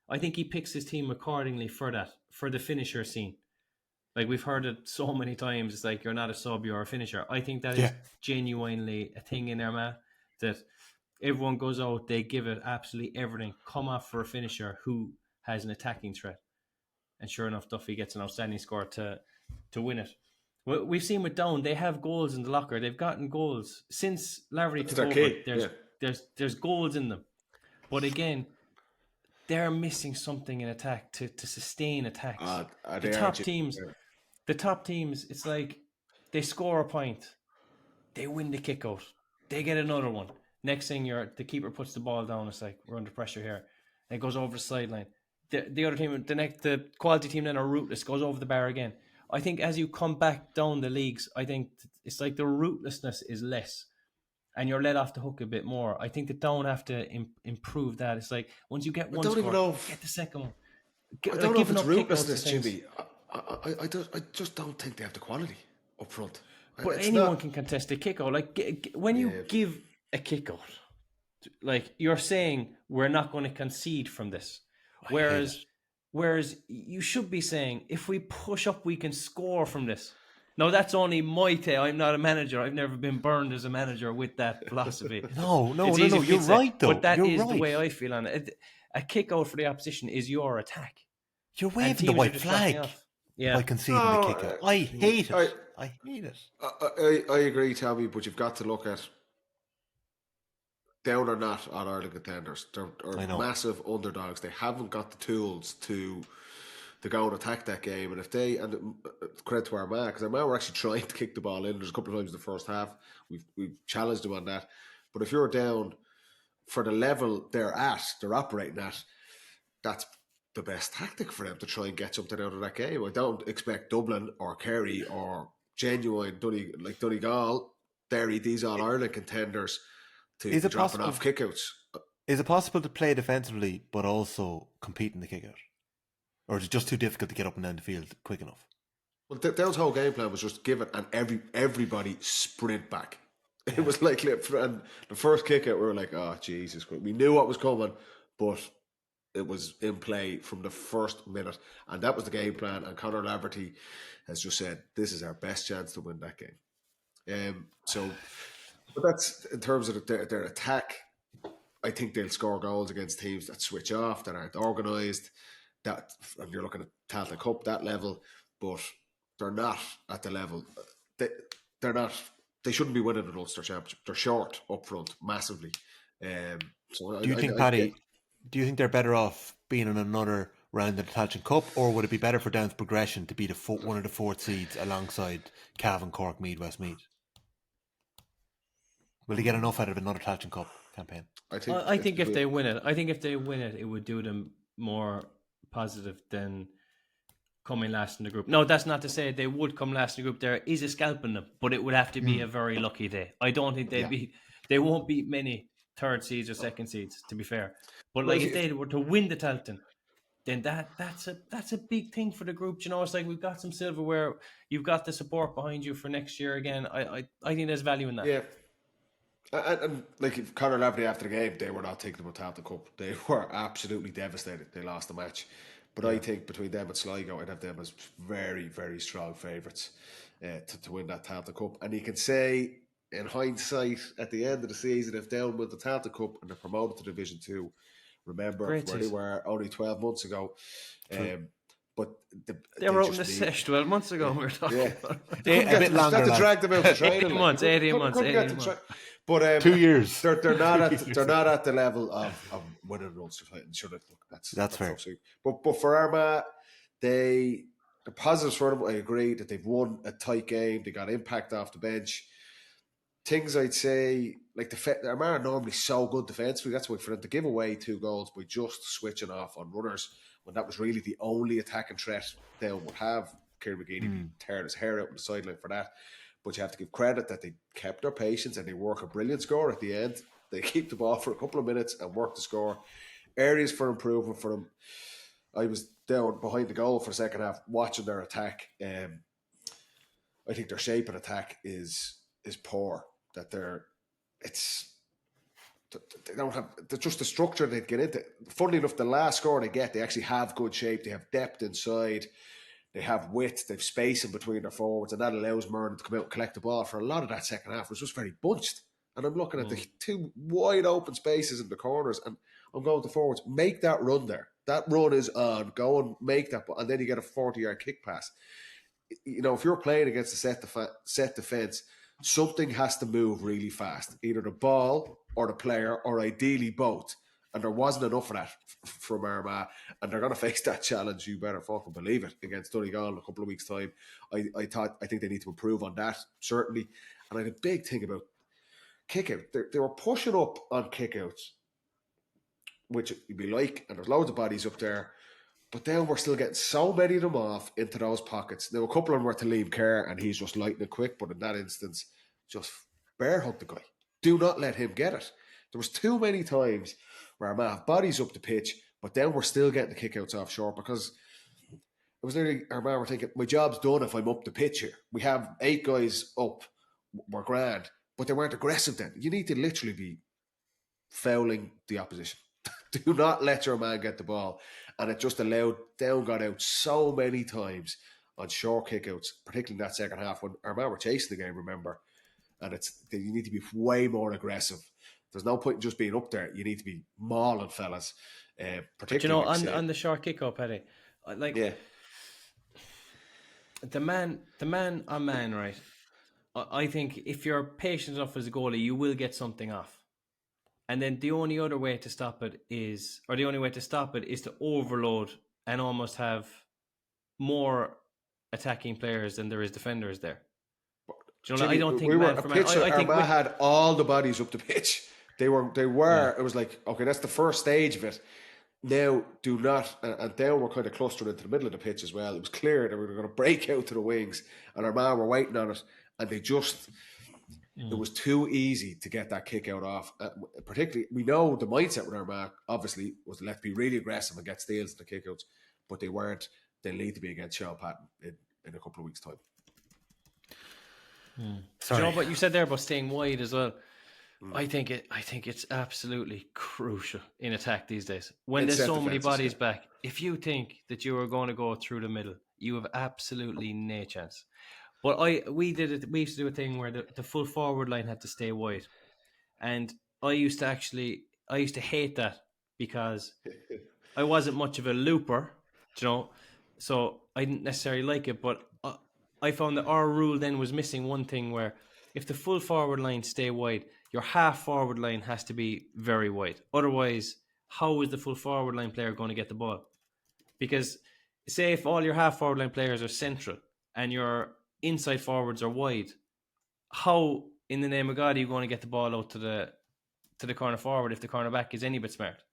I think he picks his team accordingly for that, for the finisher scene. Like, we've heard it so many times, it's like, you're not a sub, you're a finisher. I think that is genuinely a thing in Armagh, that everyone goes out, they give it absolutely everything, come off for a finisher who has an attacking threat. And sure enough, Duffy gets an outstanding score to win it. Well, we've seen with Down, they have goals in the locker. They've gotten goals since Laverty took over. There's goals in them. But again, they're missing something in attack to sustain attacks. The top teams, it's like they score a point, they win the kick out, they get another one. Next thing, the keeper puts the ball down. It's like, we're under pressure here. And it goes over the sideline. The other team, the quality team then are rootless, goes over the bar again. I think as you come back down the leagues, I think it's like the rootlessness is less and you're let off the hook a bit more. I think the Down have to improve that. It's like, once you get one score, get the second one. I don't know if it's rootlessness, Jimmy. I just don't think they have the quality up front. But anyone can contest a kick out. Like, when you give a kick out Like, you're saying we're not going to concede from this. Whereas you should be saying, if we push up, we can score from this. No, that's only my take. I'm not a manager. I've never been burned as a manager with that philosophy. No. It's easy for me You're to say, right, though. But that You're is the right. way I feel on it. A kick out for the opposition is your attack. You're And waving the teams are white just backing flag off. Yeah. by conceding the kick out. I hate it. I hate it. I agree, Tommy, but you've got to look at down or not on Ireland contenders. They're massive underdogs. They haven't got the tools to go and attack that game. And if they, and credit to Armagh, because Armagh were actually trying to kick the ball in. There's a couple of times in the first half. We've challenged them on that. But if you're down for the level they're operating at, that's the best tactic for them to try and get something out of that game. I don't expect Dublin or Kerry or genuine Donegal, Derry, these All-Ireland contenders to be dropping off kickouts. Is it possible to play defensively but also compete in the kickout? Or is it just too difficult to get up and down the field quick enough? Well, Dale's whole game plan was just give it and everybody sprint back. Yeah. It was like, and the first kick out, we were like, oh, Jesus. We knew what was coming, but it was in play from the first minute. And that was the game plan. And Conor Laverty has just said, this is our best chance to win that game. But that's in terms of their attack. I think they'll score goals against teams that switch off, that aren't organised. That, and you're looking at Tailteann Cup, that level, but they're not at the level. They're not. They shouldn't be winning an Ulster Championship. They're short up front massively. Do you think, Paddy? Do you think they're better off being in another round of the Tailteann Cup, or would it be better for Down's progression to be one of the fourth seeds alongside Cavan, Cork, Meath, Westmeath? Will they get enough out of another Tailteann Cup campaign? I think if they win it, it would do them more positive than coming last in the group. No, that's not to say they would come last in the group. There is a scalp in them, but it would have to be a very lucky day. I don't think they won't beat many third seeds or second seeds, to be fair. But like if they were to win the Tailteann, then that's a big thing for the group. You know, it's like we've got some silverware, you've got the support behind you for next year again. I think there's value in that. Yeah. And like if Conor Laverty after the game, they were not taking them to the Cup. They were absolutely devastated. They lost the match. But I think between them and Sligo, I'd have them as very, very strong favourites to win that Tailteann Cup. And you can say, in hindsight, at the end of the season, if Down win the Tailteann Cup and they're promoted to Division 2, remember where they were only 12 months ago. But they were out in the sesh 12 months ago. We were talking about a bit longer. Had to drag them out to training. 18 months. But 2 years. They're not at the level of winning an Ulster fight. And sure, that's fair. But for Armagh, the positives for them, I agree that they've won a tight game. They got impact off the bench. Things I'd say, like Armagh are normally so good defensively. That's why for them to give away 2 goals by just switching off on runners, when that was really the only attacking threat Down would have. Kerry McGeady tearing his hair out on the sideline for that. But you have to give credit that they kept their patience and they work a brilliant score at the end. They keep the ball for a couple of minutes and work the score. Areas for improvement for them. I was down behind the goal for the second half watching their attack. I think their shape and attack is poor. That they don't have just the structure they'd get into. Funnily enough, the last score they get, they actually have good shape. They have depth inside. They have width, they've space in between their forwards, and that allows Murden to come out and collect the ball. For a lot of that second half, it was just very bunched. And I'm looking at the 2 wide open spaces in the corners, and I'm going to forwards. Make that run there. That run is on. Go and make that, and then you get a 40-yard kick pass. You know, if you're playing against a set defence, something has to move really fast. Either the ball or the player, or ideally both. And there wasn't enough of that from Armagh, and they're going to face that challenge. You better fucking believe it, against Donegal in a couple of weeks' time. I think they need to improve on that, certainly. And I had a big thing about kick-out. They were pushing up on kick-outs, which you'd be like, and there's loads of bodies up there, but then we're still getting so many of them off into those pockets. Now, a couple of them were to Liam Kerr, and he's just lightning quick, but in that instance, just bear hug the guy. Do not let him get it. There was too many times where Armagh have bodies up the pitch, but then we're still getting the kickouts off short, because it was nearly Armagh were thinking, my job's done if I'm up the pitch here. We have 8 guys up, we're grand, but they weren't aggressive then. You need to literally be fouling the opposition. Do not let your man get the ball. And it just allowed Down got out so many times on short kickouts, particularly in that second half when Armagh were chasing the game, remember. And you need to be way more aggressive. There's no point in just being up there. You need to be mauling fellas. Particularly, but on the short kick up, Paddy, the man on man, right? I think if you're patient enough as a goalie, you will get something off. And then the only way to stop it is to overload and almost have more attacking players than there is defenders there. You know, Jimmy, I don't think Armagh had all the bodies up the pitch. They were. It was like, okay, that's the first stage of it. Now, do not, and Down were kind of clustered into the middle of the pitch as well. It was clear that we were going to break out to the wings, and Armagh were waiting on it, and they just. It was too easy to get that kick out off. Particularly, we know the mindset with Armagh, obviously, was let's be really aggressive and get steals in the kickouts, but they weren't. They need to be against Sean Patton in a couple of weeks' time. Do you know what you said there about staying wide as well? I think it's absolutely crucial in attack these days. When there's so many bodies back, if you think that you are going to go through the middle, you have absolutely no chance. But we used to do a thing where the full forward line had to stay wide, and I used to hate that because I wasn't much of a looper, you know, so I didn't necessarily like it. But I found that our rule then was missing one thing where if the full forward line stay wide, your half forward line has to be very wide. Otherwise, how is the full forward line player going to get the ball? Because say if all your half forward line players are central and your inside forwards are wide, how in the name of God are you going to get the ball out to the corner forward if the cornerback is any bit smart?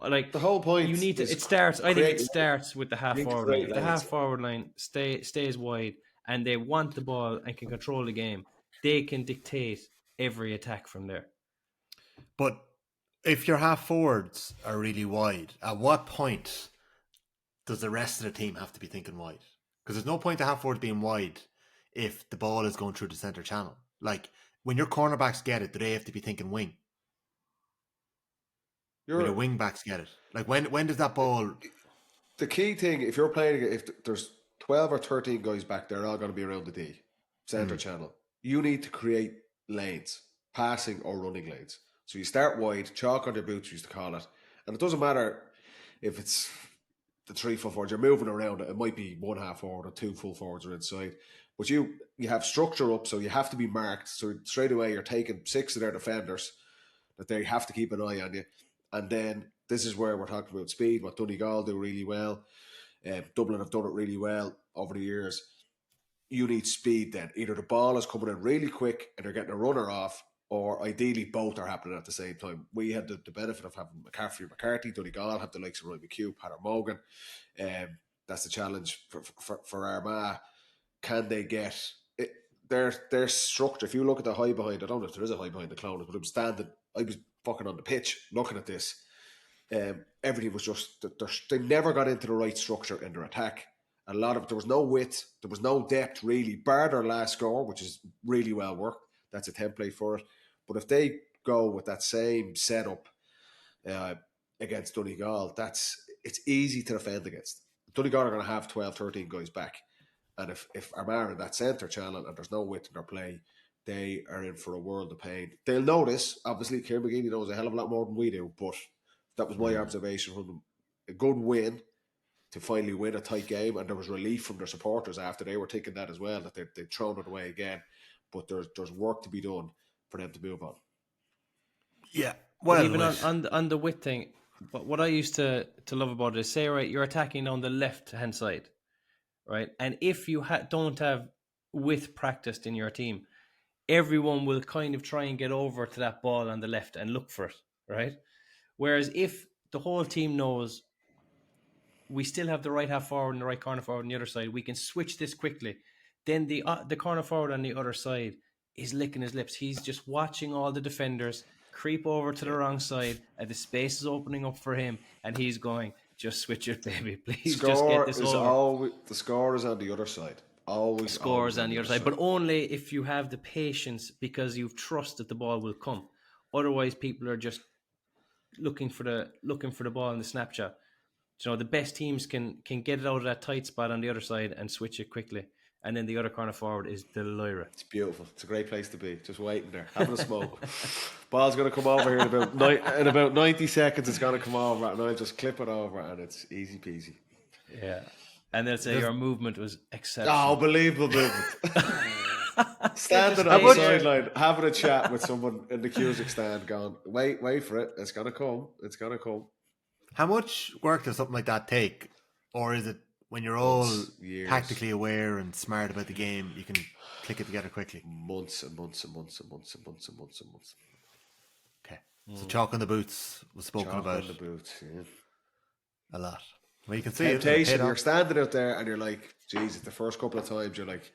Like the whole point, you need to. It starts. I think it starts with the half forward line. If the half forward line stays wide and they want the ball and can control the game, they can dictate every attack from there. But if your half forwards are really wide, at what point does the rest of the team have to be thinking wide? Because there's no point to half forwards being wide if the ball is going through the centre channel. Like when your cornerbacks get it, do they have to be thinking wing? When your wing backs get it, like when does that ball? The key thing, if you're playing, if there's 12 or 13 guys back there, all going to be around the D centre channel. You need to create lanes, passing or running lanes. So you start wide, chalk on your boots, we used to call it, and it doesn't matter if it's the 3 full forwards. You're moving around. It might be one half forward or 2 full forwards are inside, but you have structure up, so you have to be marked. So straight away, you're taking 6 of their defenders that they have to keep an eye on you. And then this is where we're talking about speed, what Donegal do really well. Dublin have done it really well over the years. You need speed then. Either the ball is coming in really quick and they're getting a runner off, or ideally both are happening at the same time. We had the benefit of having McCarthy. Donegal have the likes of Roy McHugh, Peter Morgan. That's the challenge for Armagh. Can they get it, their structure? If you look at the high behind, I don't know if there is a high behind the Cloners, but I was fucking on the pitch looking at this. Everything was just they never got into the right structure in their attack. There was no width, there was no depth really, bar their last score, which is really well worked. That's a template for it. But if they go with that same setup against Donegal, it's easy to defend against. Donegal are going to have 12, 13 guys back. And if Armagh are in that centre channel and there's no width in their play, they are in for a world of pain. They'll notice, obviously, Kieran McGeady knows a hell of a lot more than we do, but that was my observation from them. A good win to finally win a tight game, and there was relief from their supporters after. They were thinking that as well, that they'd thrown it away again. But there's work to be done for them to move on. Yeah. Well, even on the width thing, what I used to love about it is, say, right, you're attacking on the left-hand side, right? And if you don't have width practiced in your team, everyone will kind of try and get over to that ball on the left and look for it, right? Whereas if the whole team knows we still have the right half forward and the right corner forward on the other side, we can switch this quickly, then the corner forward on the other side is licking his lips. He's just watching all the defenders creep over to the wrong side, and the space is opening up for him, and he's going, just switch it, baby, please, just get this over. The score is on the other side. Always scores on the other side, but only if you have the patience because you've trust that the ball will come. Otherwise, people are just looking for the ball in the snapshot. You know, the best teams can get it out of that tight spot on the other side and switch it quickly. And then the other corner forward is the Lyra. It's beautiful. It's a great place to be. Just waiting there, having a smoke. Ball's going to come over here in about 90 seconds. It's going to come over, and I'll just clip it over, and it's easy peasy. Yeah. And they'll say your movement was exceptional. Oh, unbelievable movement. Standing on the sideline, having a chat with someone in the Cusick stand, going, wait for it. It's going to come. It's going to come. How much work does something like that take? Or is it when you're all years. tactically aware and smart about the game, you can click it together quickly? Months and months and months and months and months and months and months. Okay. So chalk on the boots was spoken about. Chalk on the boots, yeah. A lot. Well, you can see temptation. You're standing out there and you're like, Jesus, the first couple of times you're like,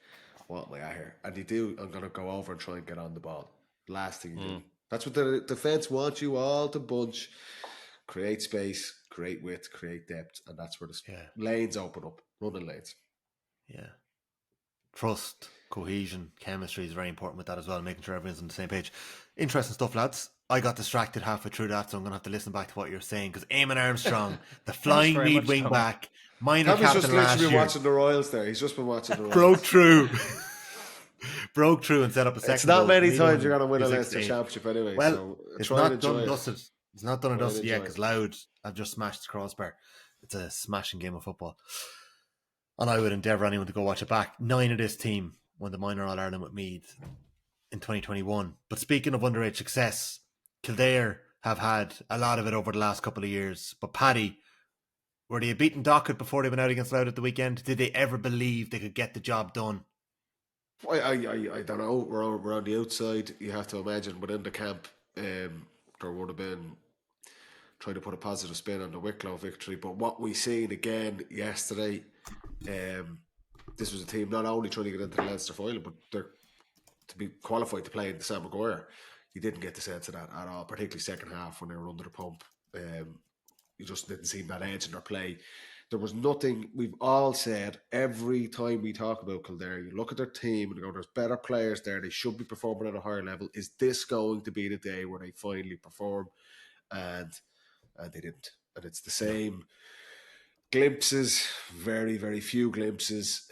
what am I at here? And you do, I'm going to go over and try and get on the ball. Last thing you do. That's what the defence wants you all to bunch, create space, create width, create depth, and that's where the lanes open up, running lanes. Yeah. Trust, cohesion, chemistry is very important with that as well, making sure everyone's on the same page. Interesting stuff, lads. I got distracted halfway through that, so I'm going to have to listen back to what you're saying, because Eamon Armstrong, the flying lead wing back, minor Tommy's captain just last literally year, watching the Royals there. He's just been watching the Royals. Broke through and set up a second. It's not goal. many times you're going to win a Leinster championship anyway. Well, so it's not done and dusted. It's not done and dusted yet, because Louth have just smashed the crossbar. It's a smashing game of football. And I would endeavour anyone to go watch it back. 9 of this team won the minor All-Ireland with Meath in 2021. But speaking of underage success, Kildare have had a lot of it over the last couple of years. But Paddy, were they a beaten docket before they went out against Louth at the weekend? Did they ever believe they could get the job done? I don't know. We're on the outside. You have to imagine within the camp, there would have been trying to put a positive spin on the Wicklow victory. But what we seen again yesterday, this was a team not only trying to get into the Leinster final, but they're to be qualified to play in the Sam Maguire. You didn't get the sense of that at all, particularly second half when they were under the pump. You just didn't see that edge in their play. There was nothing. We've all said every time we talk about Kildare, you look at their team and you go, there's better players there. They should be performing at a higher level. Is this going to be the day where they finally perform? And they didn't. And it's the same glimpses, very, very few glimpses,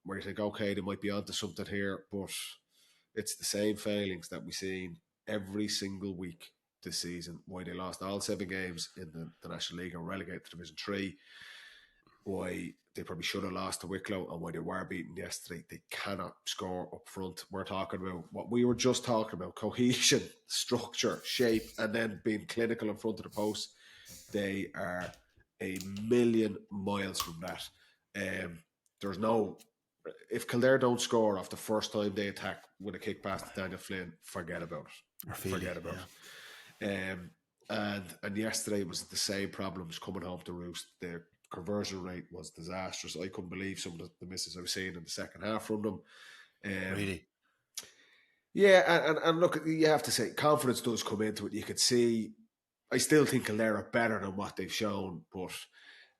where you think, okay, they might be onto something here, but it's the same failings that we've seen every single week this season. Why they lost all 7 games in the National League and relegated to Division 3. Why they probably should have lost to Wicklow, and why they were beaten yesterday. They cannot score up front. We're talking about what we were just talking about: cohesion, structure, shape, and then being clinical in front of the post. They are a million miles from that. There's no... If Kildare don't score off the first time they attack with a kick past to Daniel Flynn, forget about it. Forget about it. And yesterday was the same problems coming home to roost. The conversion rate was disastrous. I couldn't believe some of the misses I was seeing in the second half from them. Really? Yeah, and look, you have to say, confidence does come into it. You could see, I still think Kildare are better than what they've shown, but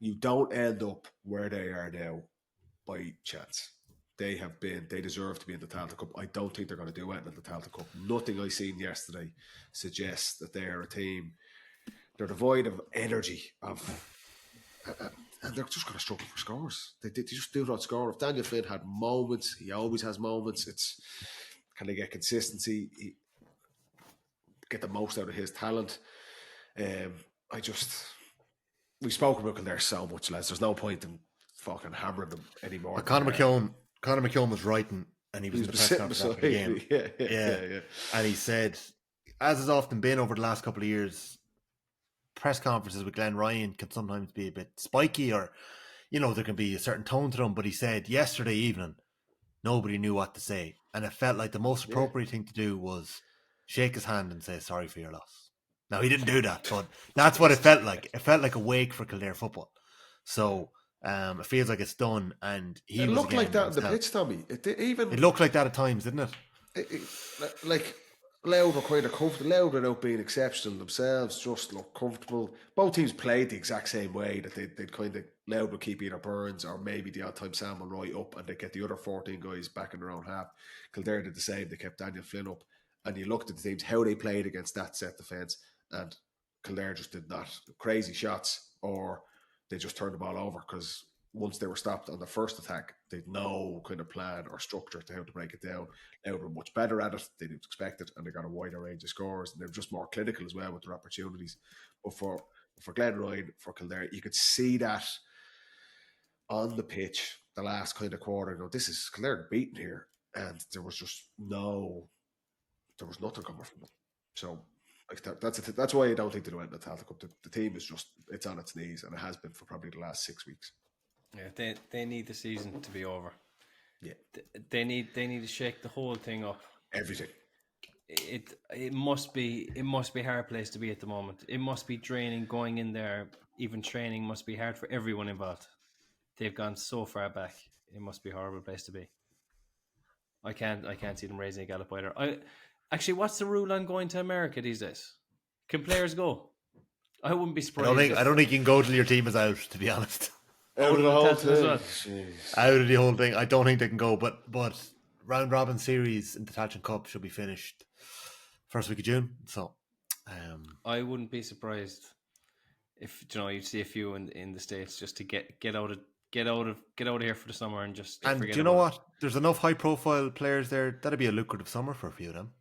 you don't end up where they are now by chance. They deserve to be in the Tailteann Cup. I don't think they're going to do it in the Tailteann Cup. Nothing I seen yesterday suggests that they're a team. They're devoid of energy, and they're just going to struggle for scores. They just do not score. If Daniel Flynn had moments, he always has moments. It's, can they get consistency? Get the most out of his talent? We've spoken about Kildare so much, lads. There's no point in fucking hammering them anymore. Conor McKeown was writing, and he was in the press conference after the game. Yeah. And he said, as has often been over the last couple of years, press conferences with Glenn Ryan can sometimes be a bit spiky, or, there can be a certain tone to them. But he said yesterday evening, nobody knew what to say. And it felt like the most appropriate thing to do was shake his hand and say, sorry for your loss. Now, he didn't do that, but that's what it felt like. It felt like a wake for Kildare football. So it feels like it's done. And it looked like that in the pitch, Tommy. It looked like that at times, didn't it? Like Louth were quite comfortable. Louth without being exceptional themselves, just looked comfortable. Both teams played the exact same way, that they'd kind of, Louth would keep either Burns or maybe the odd time Sam Roy up, and they get the other 14 guys back in their own half. Kildare did the same. They kept Daniel Flynn up, and you looked at the teams, how they played against that set defence, and Kildare just did not. Crazy shots, or they just turned the ball over because once they were stopped on the first attack, they'd no kind of plan or structure to how to break it down. They were much better at it. They didn't expect it, and they got a wider range of scores, and they were just more clinical as well with their opportunities. But for Glenroy, for Kildare, you could see that on the pitch the last kind of quarter. This is Kildare beaten here, and there was nothing coming from them. So that's why I don't think they went in the Tailteann Cup. The team is it's on its knees, and it has been for probably the last 6 weeks. Yeah, they need the season to be over. Yeah, they need to shake the whole thing up. Everything. It must be a hard place to be at the moment. It must be draining going in there. Even training must be hard for everyone involved. They've gone so far back. It must be a horrible place to be. I can't see them raising a gallop either. Actually, what's the rule on going to America these days? Can players go? I wouldn't be surprised. I don't think you can go till your team is out, to be honest. Out of the whole thing. Out of the whole thing. I don't think they can go, but round robin series in the Tailteann Cup should be finished first week of June. So I wouldn't be surprised if you'd see a few in the States just to get out of here for the summer and just. And do you know what? There's enough high profile players there. That'd be a lucrative summer for a few of them.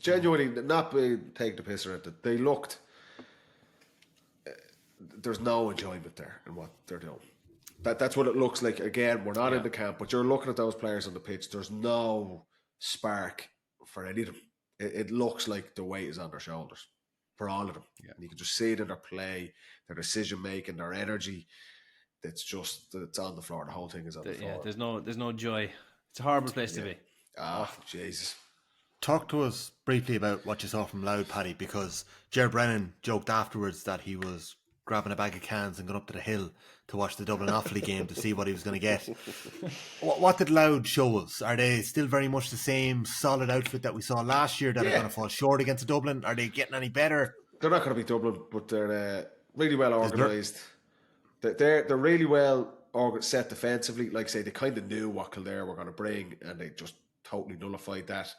Genuinely, not taking the piss around it. They looked. There's no enjoyment there in what they're doing. That's what it looks like. Again, we're not in the camp, but you're looking at those players on the pitch. There's no spark for any of them. It looks like the weight is on their shoulders for all of them. Yeah. And you can just see it in their play, their decision making, their energy. It's on the floor. The whole thing is on the floor. Yeah, there's no joy. It's a horrible place to be. Jesus. Talk to us briefly about what you saw from Louth, Paddy, because Ger Brennan joked afterwards that he was grabbing a bag of cans and going up to the hill to watch the Dublin Offaly game to see what he was going to get. What did Louth show us? Are they still very much the same solid outfit that we saw last year that are going to fall short against Dublin? Are they getting any better? They're not going to be Dublin, but they're really well organised. They're really well set defensively. Like I say, they kind of knew what Kildare were going to bring, and they just totally nullified that.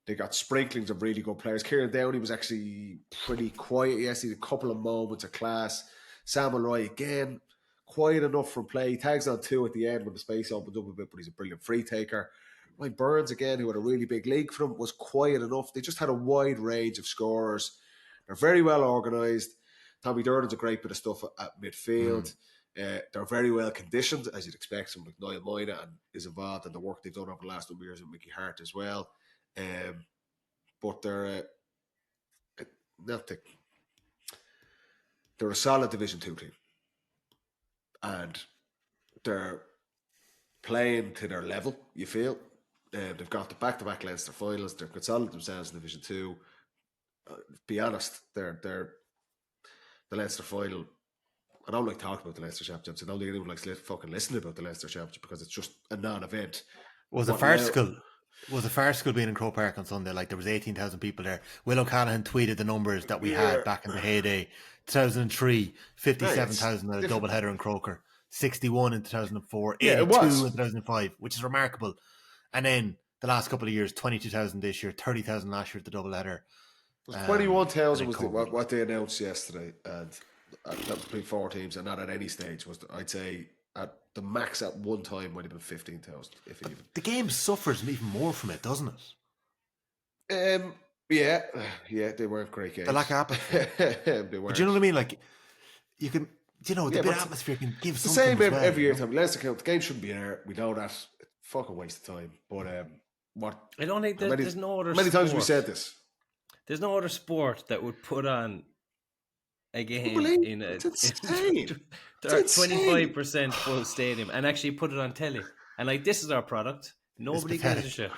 They got sprinklings of really good players. Kieran Downey was actually pretty quiet. Yes, he had a couple of moments of class. Samuel Roy, again, quiet enough from play. He tags on 2 at the end when the space opened up a bit, but he's a brilliant free taker. Ryan Burns, again, who had a really big league for them, was quiet enough. They just had a wide range of scorers. They're very well organised. Tommy Durden's a great bit of stuff at midfield. They're very well conditioned, as you'd expect. Someone like Niall Moyna and is involved in the work they've done over the last number of years with Mickey Hart as well. But they're a solid Division 2 team, and they're playing to their level. You feel they've got the back-to-back Leinster finals. They're consolidated themselves in Division 2. Be honest, they're the Leinster final. I don't like talking about the Leinster Championship. I don't think anyone likes fucking listening about the Leinster Championship because it's just a non-event. Was a farcical being in Croke Park on Sunday? Like, there was 18,000 people there. Will O'Callaghan tweeted the numbers that we had back in the heyday. 2003, 57,000 at a doubleheader in Croker. 61 in 2004, 82 in 2005, which is remarkable. And then the last couple of years, 22,000 this year, 30,000 last year at the doubleheader. 21,000 was what they announced yesterday, and that was between 4 teams, and not at any stage I'd say at the max at one time might have been 15,000, if even. The game suffers even more from it, doesn't it? Yeah, they weren't great games. The lack of atmosphere. They weren't. But do you know what I mean? Like, you can, the bit of atmosphere can give the something. The same every year. Leinster count. The game shouldn't be there. We know that. It's a fucking waste of time. But I don't think there's no other. Many times we said this. There's no other sport that would put on a game it's insane. There are 25% full stadium and actually put it on telly. And like, this is our product. Nobody gives a shit.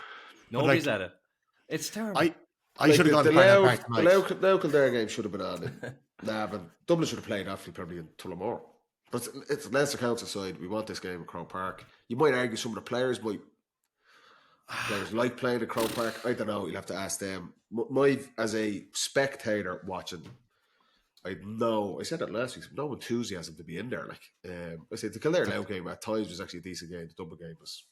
Nobody's at it. It's terrible. I should have gone to Park tonight. The local Kildare game should have been on in Navan. Dublin should have played Offaly probably in Tullamore. But it's Leinster Council side. We want this game in Croke Park. You might argue some of the players like playing in Croke Park. I don't know. You'll have to ask them. As a spectator watching, I said that last week, no enthusiasm to be in there. Like I said, the Kildare Louth game at times was actually a decent game. The Dublin game was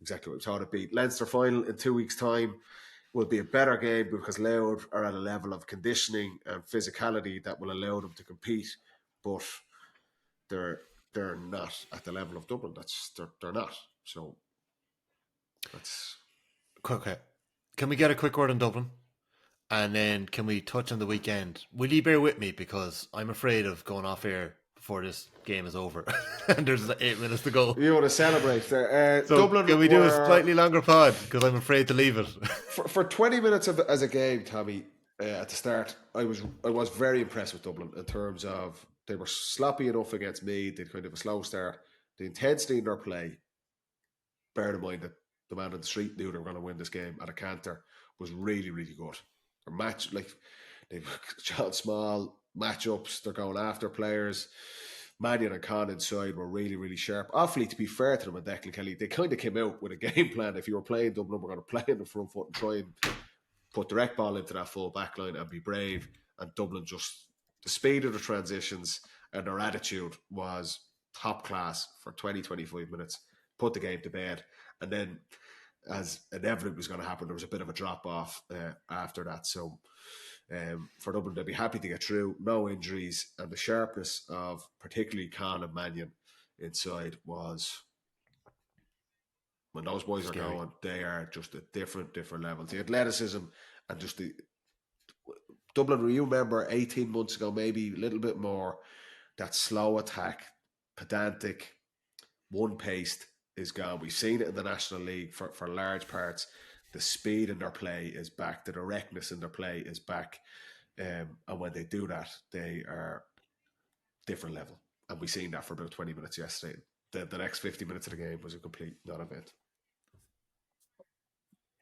exactly what we thought it'd be. Leinster final in 2 weeks' time will be a better game because Louth are at a level of conditioning and physicality that will allow them to compete, but they're not at the level of Dublin. They're not. So that's Okay. Can we get a quick word on Dublin? And then can we touch on the weekend? Will you bear with me because I'm afraid of going off air before this game is over and there's 8 minutes to go. You want to celebrate there. So Dublin can we do a slightly longer pod because I'm afraid to leave it. for 20 minutes as a game, Tommy. At the start, I was very impressed with Dublin in terms of they were sloppy enough against Meath. They'd kind of a slow start. The intensity in their play, bear in mind that the man on the street knew they were going to win this game at a canter, was really, really good. Their match, like they've shot small matchups, they're going after players. Mannion and Con inside were really, really sharp. Awfully, to be fair to them and Declan Kelly, they kind of came out with a game plan. If you were playing Dublin, we're going to play in the front foot and try and put direct ball into that full back line and be brave. And Dublin just, the speed of the transitions and their attitude was top class for 20, 25 minutes. Put the game to bed. And then, as inevitably was going to happen, there was a bit of a drop off after that. So for Dublin, they'd be happy to get through. No injuries. And the sharpness of particularly Con and Mannion inside was, when those boys Scary. are going, they are just at different levels. The athleticism and just the Dublin, you remember 18 months ago, maybe a little bit more, that slow attack, pedantic, one-paced is gone. We've seen it in the National League for large parts. The speed in their play is back. The directness in their play is back. And when they do that, they are different level. And we've seen that for about 20 minutes yesterday. The next 50 minutes of the game was a complete non-event.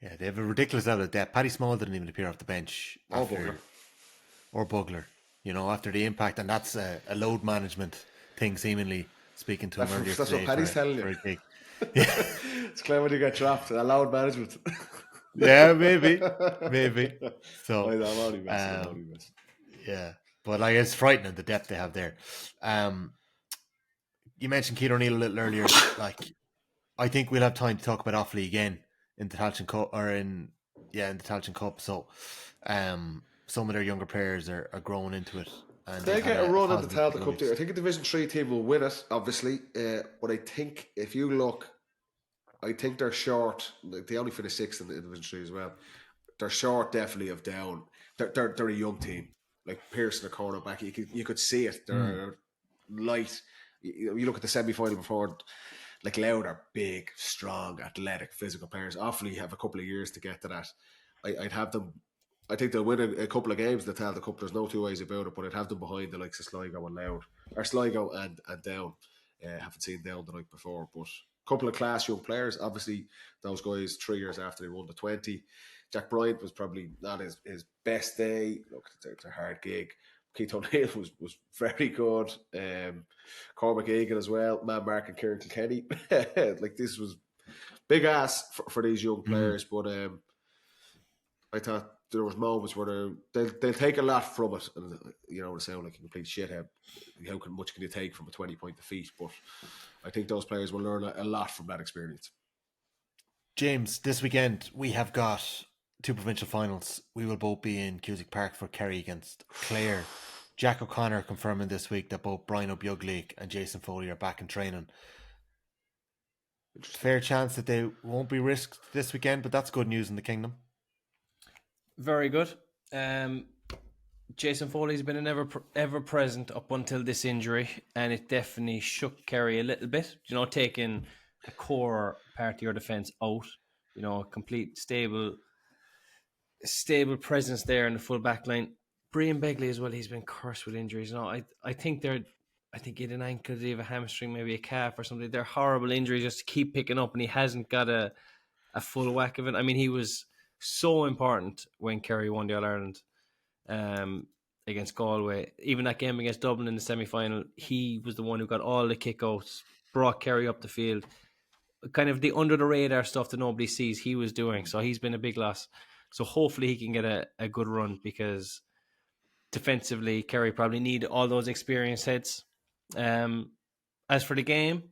Yeah, they have a ridiculous level of depth. Paddy Small didn't even appear off the bench. Or Bugler. You know, after the impact. And that's a load management thing, seemingly, speaking to him earlier That's today. what Paddy's telling you. Yeah. It's clever when you get dropped. A loud management. Yeah, maybe. So, I'm only messing. Yeah, but like it's frightening the depth they have there. You mentioned Keith O'Neill a little earlier. Like, I think we'll have time to talk about Offaly again in the Tailteann Cup in the Tailteann Cup. So, some of their younger players are growing into it. And they get a run in the positive Tailteann Cup too. I think a Division 3 team will win it, obviously. But I think if you look, I think they're short. They only finished sixth in the Division 3 as well. They're short, definitely, of down. They're a young team. Like Pearson, the cornerback, you could see it. They're light. You look at the semi-final before, like Louth are big, strong, athletic, physical players. Offaly have a couple of years to get to that. I'd have them. I think they'll win a couple of games in the Tailteann Cup. There's no two ways about it. But I'd have them behind the likes of Sligo and Louth, or Sligo and Down. Haven't seen Down the night before, but a couple of class young players. Obviously, those guys 3 years after they won the 20. Jack Bryant was probably not his best day. Look, it's a hard gig. Keith O'Neill was very good. Cormac Egan as well. Matt Mark and Kieran Kilkenny. Like, this was big ass for these young players. But I thought there was moments where they'll take a lot from it. And, you know, they sound like a complete shithead. How much can you take from a 20-point defeat? But I think those players will learn a lot from that experience. James, this weekend we have got 2 provincial finals. We will both be in Cusack Park for Kerry against Clare. Jack O'Connor confirming this week that both Brian O'Donoghue and Jason Foley are back in training. Fair chance that they won't be risked this weekend, but that's good news in the kingdom. Very good. Jason Foley's been an ever present up until this injury, and it definitely shook Kerry a little bit. You know, taking a core part of your defence out. You know, a complete stable presence there in the full back line. Brian Begley as well, he's been cursed with injuries. No, I think he had an ankle, he have a hamstring, maybe a calf or something. They're horrible injuries just to keep picking up, and he hasn't got a full whack of it. I mean, he was so important when Kerry won the All-Ireland against Galway. Even that game against Dublin in the semi-final, he was the one who got all the kickouts, brought Kerry up the field. Kind of the under-the-radar stuff that nobody sees he was doing. So he's been a big loss. So hopefully he can get a good run, because defensively, Kerry probably need all those experienced heads. As for the game,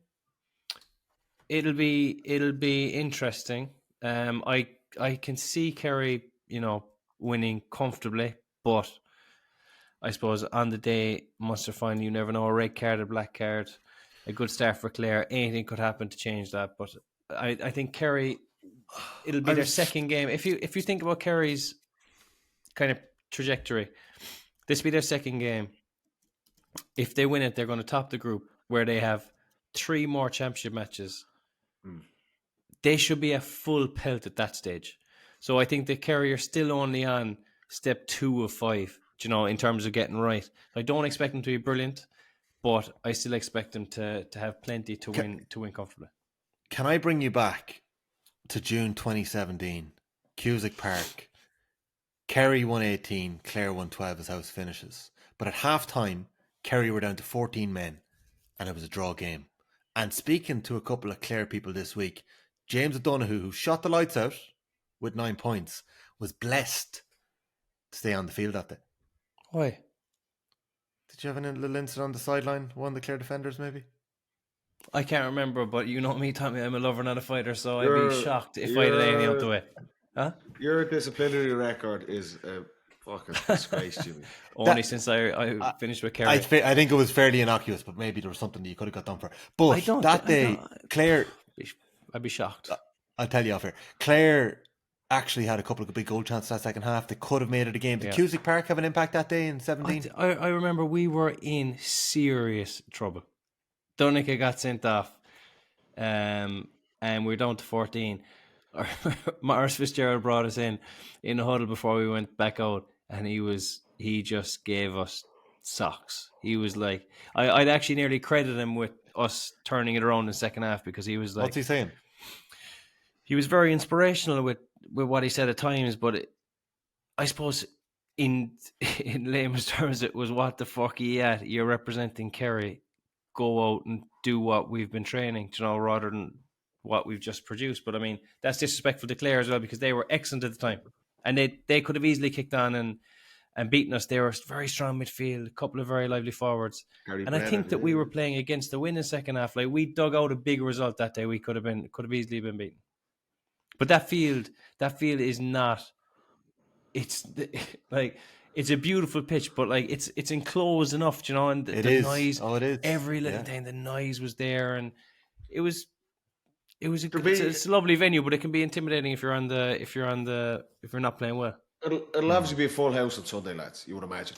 It'll be interesting. I can see Kerry, winning comfortably, but I suppose on the day Munster final, you never know, a red card, a black card, a good start for Clare. Anything could happen to change that. But I think Kerry, it'll be their second game. If you think about Kerry's kind of trajectory, this will be their second game. If they win it, they're going to top the group where they have 3 more championship matches. They should be a full pelt at that stage. So I think the Kerry are still only on step 2 of 5, in terms of getting right. I don't expect them to be brilliant, but I still expect them to have plenty to win comfortably. Can I bring you back to June 2017, Cusack Park? Kerry won 18, Clare won 12 as house finishes. But at half-time, Kerry were down to 14 men, and it was a draw game. And speaking to a couple of Clare people this week, James O'Donoghue, who shot the lights out with 9 points, was blessed to stay on the field that day. Why? Did you have a little incident on the sideline? One of the Clare defenders, maybe? I can't remember, but you know me, Tommy, I'm a lover, not a fighter, so I'd be shocked if I had anything out the way. Huh? Your disciplinary record is a fucking disgrace, Jimmy. Only since I finished with Kerry. I think it was fairly innocuous, but maybe there was something that you could have got done for. But that day, Clare... I'd be shocked. I'll tell you off here. Clare actually had a couple of big goal chances that second half. They could have made it a game. Did Cusack Park have an impact that day in 17? I remember we were in serious trouble. Donegal got sent off, and we were down to 14. Maurice Fitzgerald brought us in a huddle before we went back out, and he just gave us socks. He was like, I'd actually nearly credit him with us turning it around in the second half, because he was like, what's he saying? He was very inspirational with what he said at times, but I suppose in layman's terms, it was, what the fuck are you at? You're representing Kerry. Go out and do what we've been training, rather than what we've just produced. But I mean, that's disrespectful to Clare as well, because they were excellent at the time, and they could have easily kicked on and beaten us. They were very strong midfield, a couple of very lively forwards, and I think that we were playing against the winning second half. Like, we dug out a big result that day. We could have easily been beaten. But that field is not. It's it's a beautiful pitch, but like it's enclosed enough, and the noise. Oh, it is. Every little time the noise was there, and it's a lovely venue, but it can be intimidating if you're not playing well. It'll obviously be a full house on Sunday, lads. You would imagine.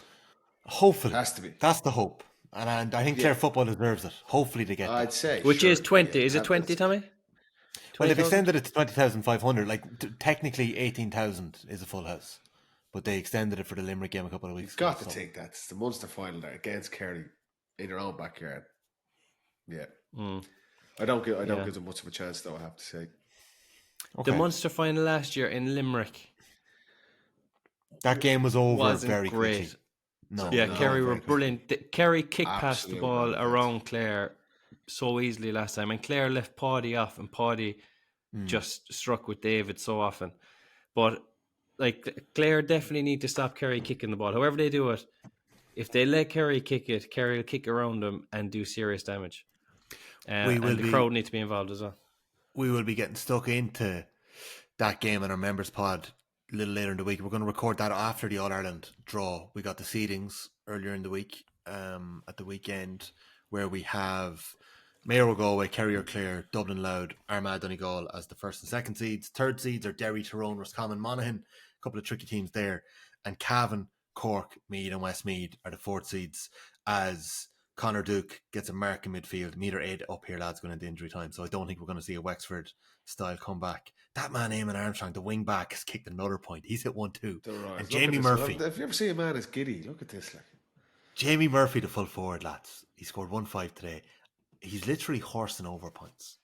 Hopefully, it has to be. That's the hope, and I think Clare football deserves it. Hopefully, they get. I'd say, which is 20. Is it 20, Tommy? Well, they've extended it to 20,500. Like, technically, 18,000 is a full house, but they extended it for the Limerick game a couple of weeks ago. You've got to take that. It's the Munster final there against Kerry in their own backyard. Yeah, I don't give them much of a chance, though, I have to say. Okay. The Munster final last year in Limerick. That game was over very great. Quickly. No, Kerry were brilliant. Kerry kicked past the ball around Clare so easily last time, and Clare left Paddy off, and Paddy just struck with David so often. But like, Clare definitely need to stop Kerry kicking the ball. However they do it, if they let Kerry kick it, Kerry will kick around them and do serious damage. And the crowd need to be involved as well. We will be getting stuck into that game in our members pod a little later in the week. We're going to record that after the All-Ireland draw. We got the seedings earlier in the week, at the weekend, where we have Mayo or Galway, Kerry or Clare, Dublin Louth, Armagh, Donegal as the first and second seeds. Third seeds are Derry, Tyrone, Roscommon, Monaghan. A couple of tricky teams there. And Cavan, Cork, Meath and Westmeath are the fourth seeds, as Conor Duke gets a mark in midfield. Meter 8 up here, lads, going into injury time. So I don't think we're going to see a Wexford-style comeback. That man, Eamon Armstrong, the wing-back, has kicked another point. He's hit 1-2. Right. And Jamie Murphy. Have you ever seen a man as giddy? Look at this. Jamie Murphy, the full forward, lads. He scored 1-5 today. He's literally horsing over points.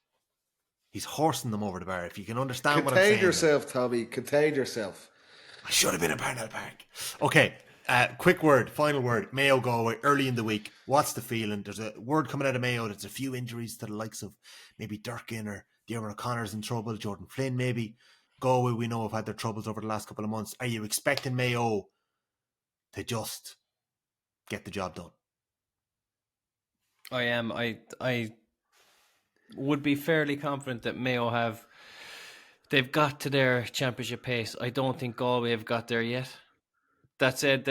He's horsing them over the bar. If you can understand what I'm saying. Contain yourself, Tommy. Contain yourself. I should have been at Parnell Park. Okay, quick word, final word. Mayo Galway, early in the week. What's the feeling? There's a word coming out of Mayo. There's a few injuries to the likes of maybe Durkin or Diarmuid O'Connor's in trouble. Jordan Flynn, maybe. Galway, we know, have had their troubles over the last couple of months. Are you expecting Mayo to just get the job done? I am. would be fairly confident that Mayo they've got to their championship pace. I don't think Galway have got there yet. That said,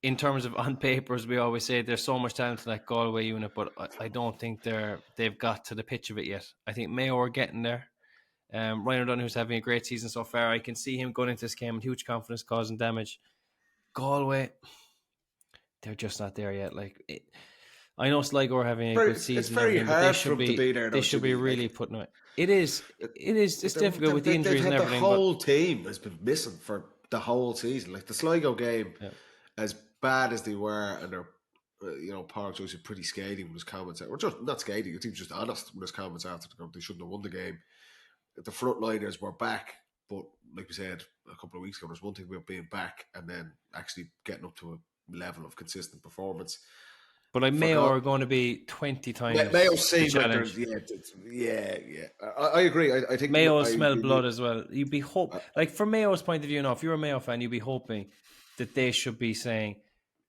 in terms of on paper, as we always say, there's so much talent in that Galway unit, but I don't think they've got to the pitch of it yet. I think Mayo are getting there. Ryan O'Donoghue, who's having a great season so far, I can see him going into this game with huge confidence, causing damage. Galway, they're just not there yet. I know Sligo are having a good season. It's very hard for them to be there. They should be really putting it. It is. It's difficult with the injuries and everything. The whole team has been missing for the whole season. Like the Sligo game, as bad as they were, and their, Park Joyce was pretty scathing with his comments. Or just not scathing. I think he was just honest with his comments after the game. They shouldn't have won the game. The frontliners were back, but like we said a couple of weeks ago, there's one thing about being back and then actually getting up to a level of consistent performance. But Mayo are going to be 20 times. Mayo seems like I agree. I think Mayo smell blood as well. You'd be from Mayo's point of view now, if you're a Mayo fan, you'd be hoping that they should be saying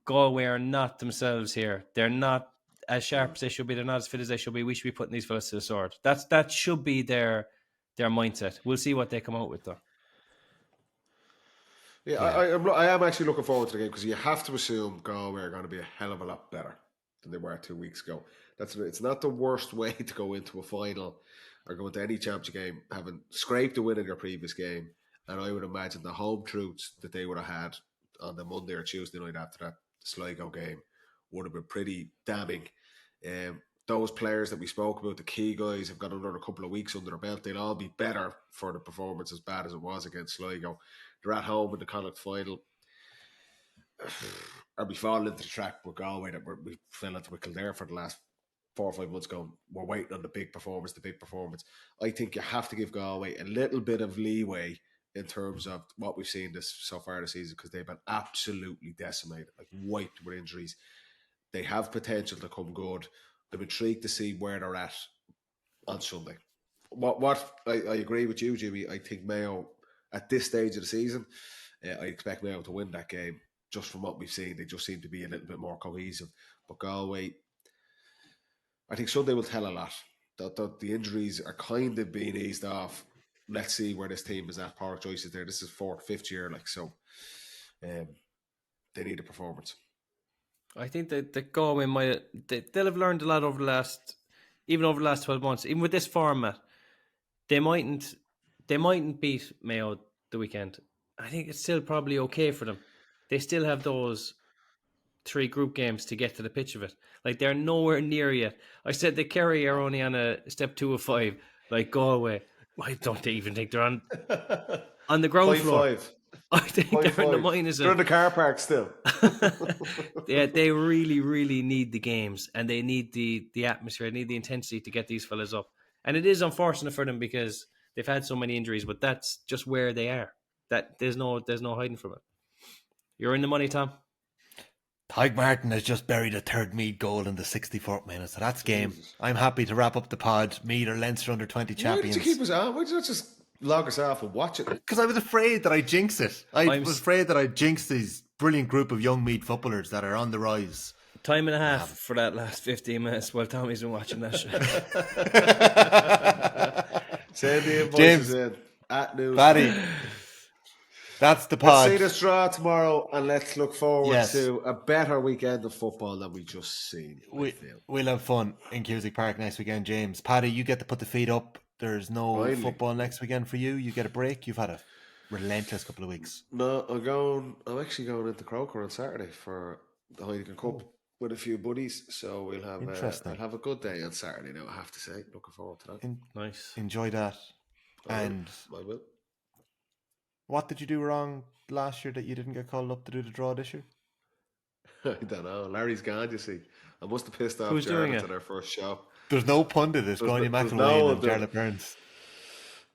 Galway are not themselves here. They're not as sharp as they should be. They're not as fit as they should be. We should be putting these fellas to the sword. That should be their mindset. We'll see what they come out with though. Yeah. I am actually looking forward to the game because you have to assume Galway are going to be a hell of a lot better than they were 2 weeks ago. It's not the worst way to go into a final or go into any championship game having scraped the win in your previous game. And I would imagine the home truths that they would have had on the Monday or Tuesday night after that Sligo game would have been pretty damning. Those players that we spoke about, the key guys, have got another couple of weeks under their belt. They'll all be better for the performance as bad as it was against Sligo. They're at home in the Connacht final. Are we falling into the track with Galway that we fell into with Kildare for the last 4 or 5 months going, we're waiting on the big performance. I think you have to give Galway a little bit of leeway in terms of what we've seen so far this season because they've been absolutely decimated, like wiped with injuries. They have potential to come good. I'm intrigued to see where they're at on Sunday. What I agree with you, Jimmy. I think Mayo, at this stage of the season, I expect Mayo to win that game. Just from what we've seen, they just seem to be a little bit more cohesive. But Galway, I think Sunday will tell a lot. The injuries are kind of being eased off. Let's see where this team is at. Park Joyce is there. This is 4th, 5th year, they need a performance. I think that Galway they'll have learned a lot over the last 12 months. Even with this format, they mightn't beat Mayo the weekend. I think it's still probably okay for them. They still have those 3 group games to get to the pitch of it. Like they're nowhere near yet. I said that Kerry are only on a step 2 of 5. Like Galway, I don't even think they're on the ground floor. 5. I think they're in the minus. They're in the car park still. Yeah, they really, really need the games and they need the atmosphere, they need the intensity to get these fellas up. And it is unfortunate for them because they've had so many injuries, but that's just where they are. That there's no hiding from it. You're in the money, Tom. Tyke Martin has just buried a 3rd Meath goal in the 64th minute, so that's game. I'm happy to wrap up the pod. Meath or Leinster under 20 champions. Why did you keep us on? Why did you not just log us off and watch it? Because I was afraid that I'd jinx it. I was afraid that I'd jinx these brilliant group of young Meath footballers that are on the rise. Time and a half for that last 15 minutes while Tommy's been watching that shit. Send the invoices in at news. Paddy. That's the pod. Let's see this draw tomorrow and let's look forward to a better weekend of football than we just seen. We'll have fun in Cusack Park next weekend, James. Paddy, you get to put the feet up. There's no football next weekend for you. You get a break. You've had a relentless couple of weeks. No, I'm actually going into Croker on Saturday for the Heineken Cup with a few buddies. So we'll have a good day on Saturday now, I have to say. Looking forward to that. Nice. Enjoy that. I will. What did you do wrong last year that you didn't get called up to do the draw this year? I don't know. Larry's gone, you see. I must have pissed off Jarlath at our first show. There's no pundit. It's Goiny McElwain and Jarlath Burns.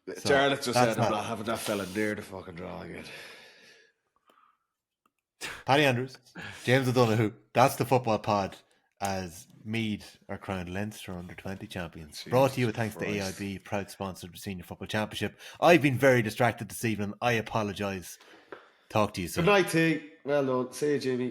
Jarlath just said, I'm not having that fella near the fucking draw again. Paddy Andrews, James O'Donoghue. That's the football pod as Meath are crowned Leinster under 20 champions. Jesus Brought to you with thanks to AIB, proud sponsor of the Senior Football Championship. I've been very distracted this evening. I apologise. Talk to you soon. Good night, T. Well done. See you, Jimmy.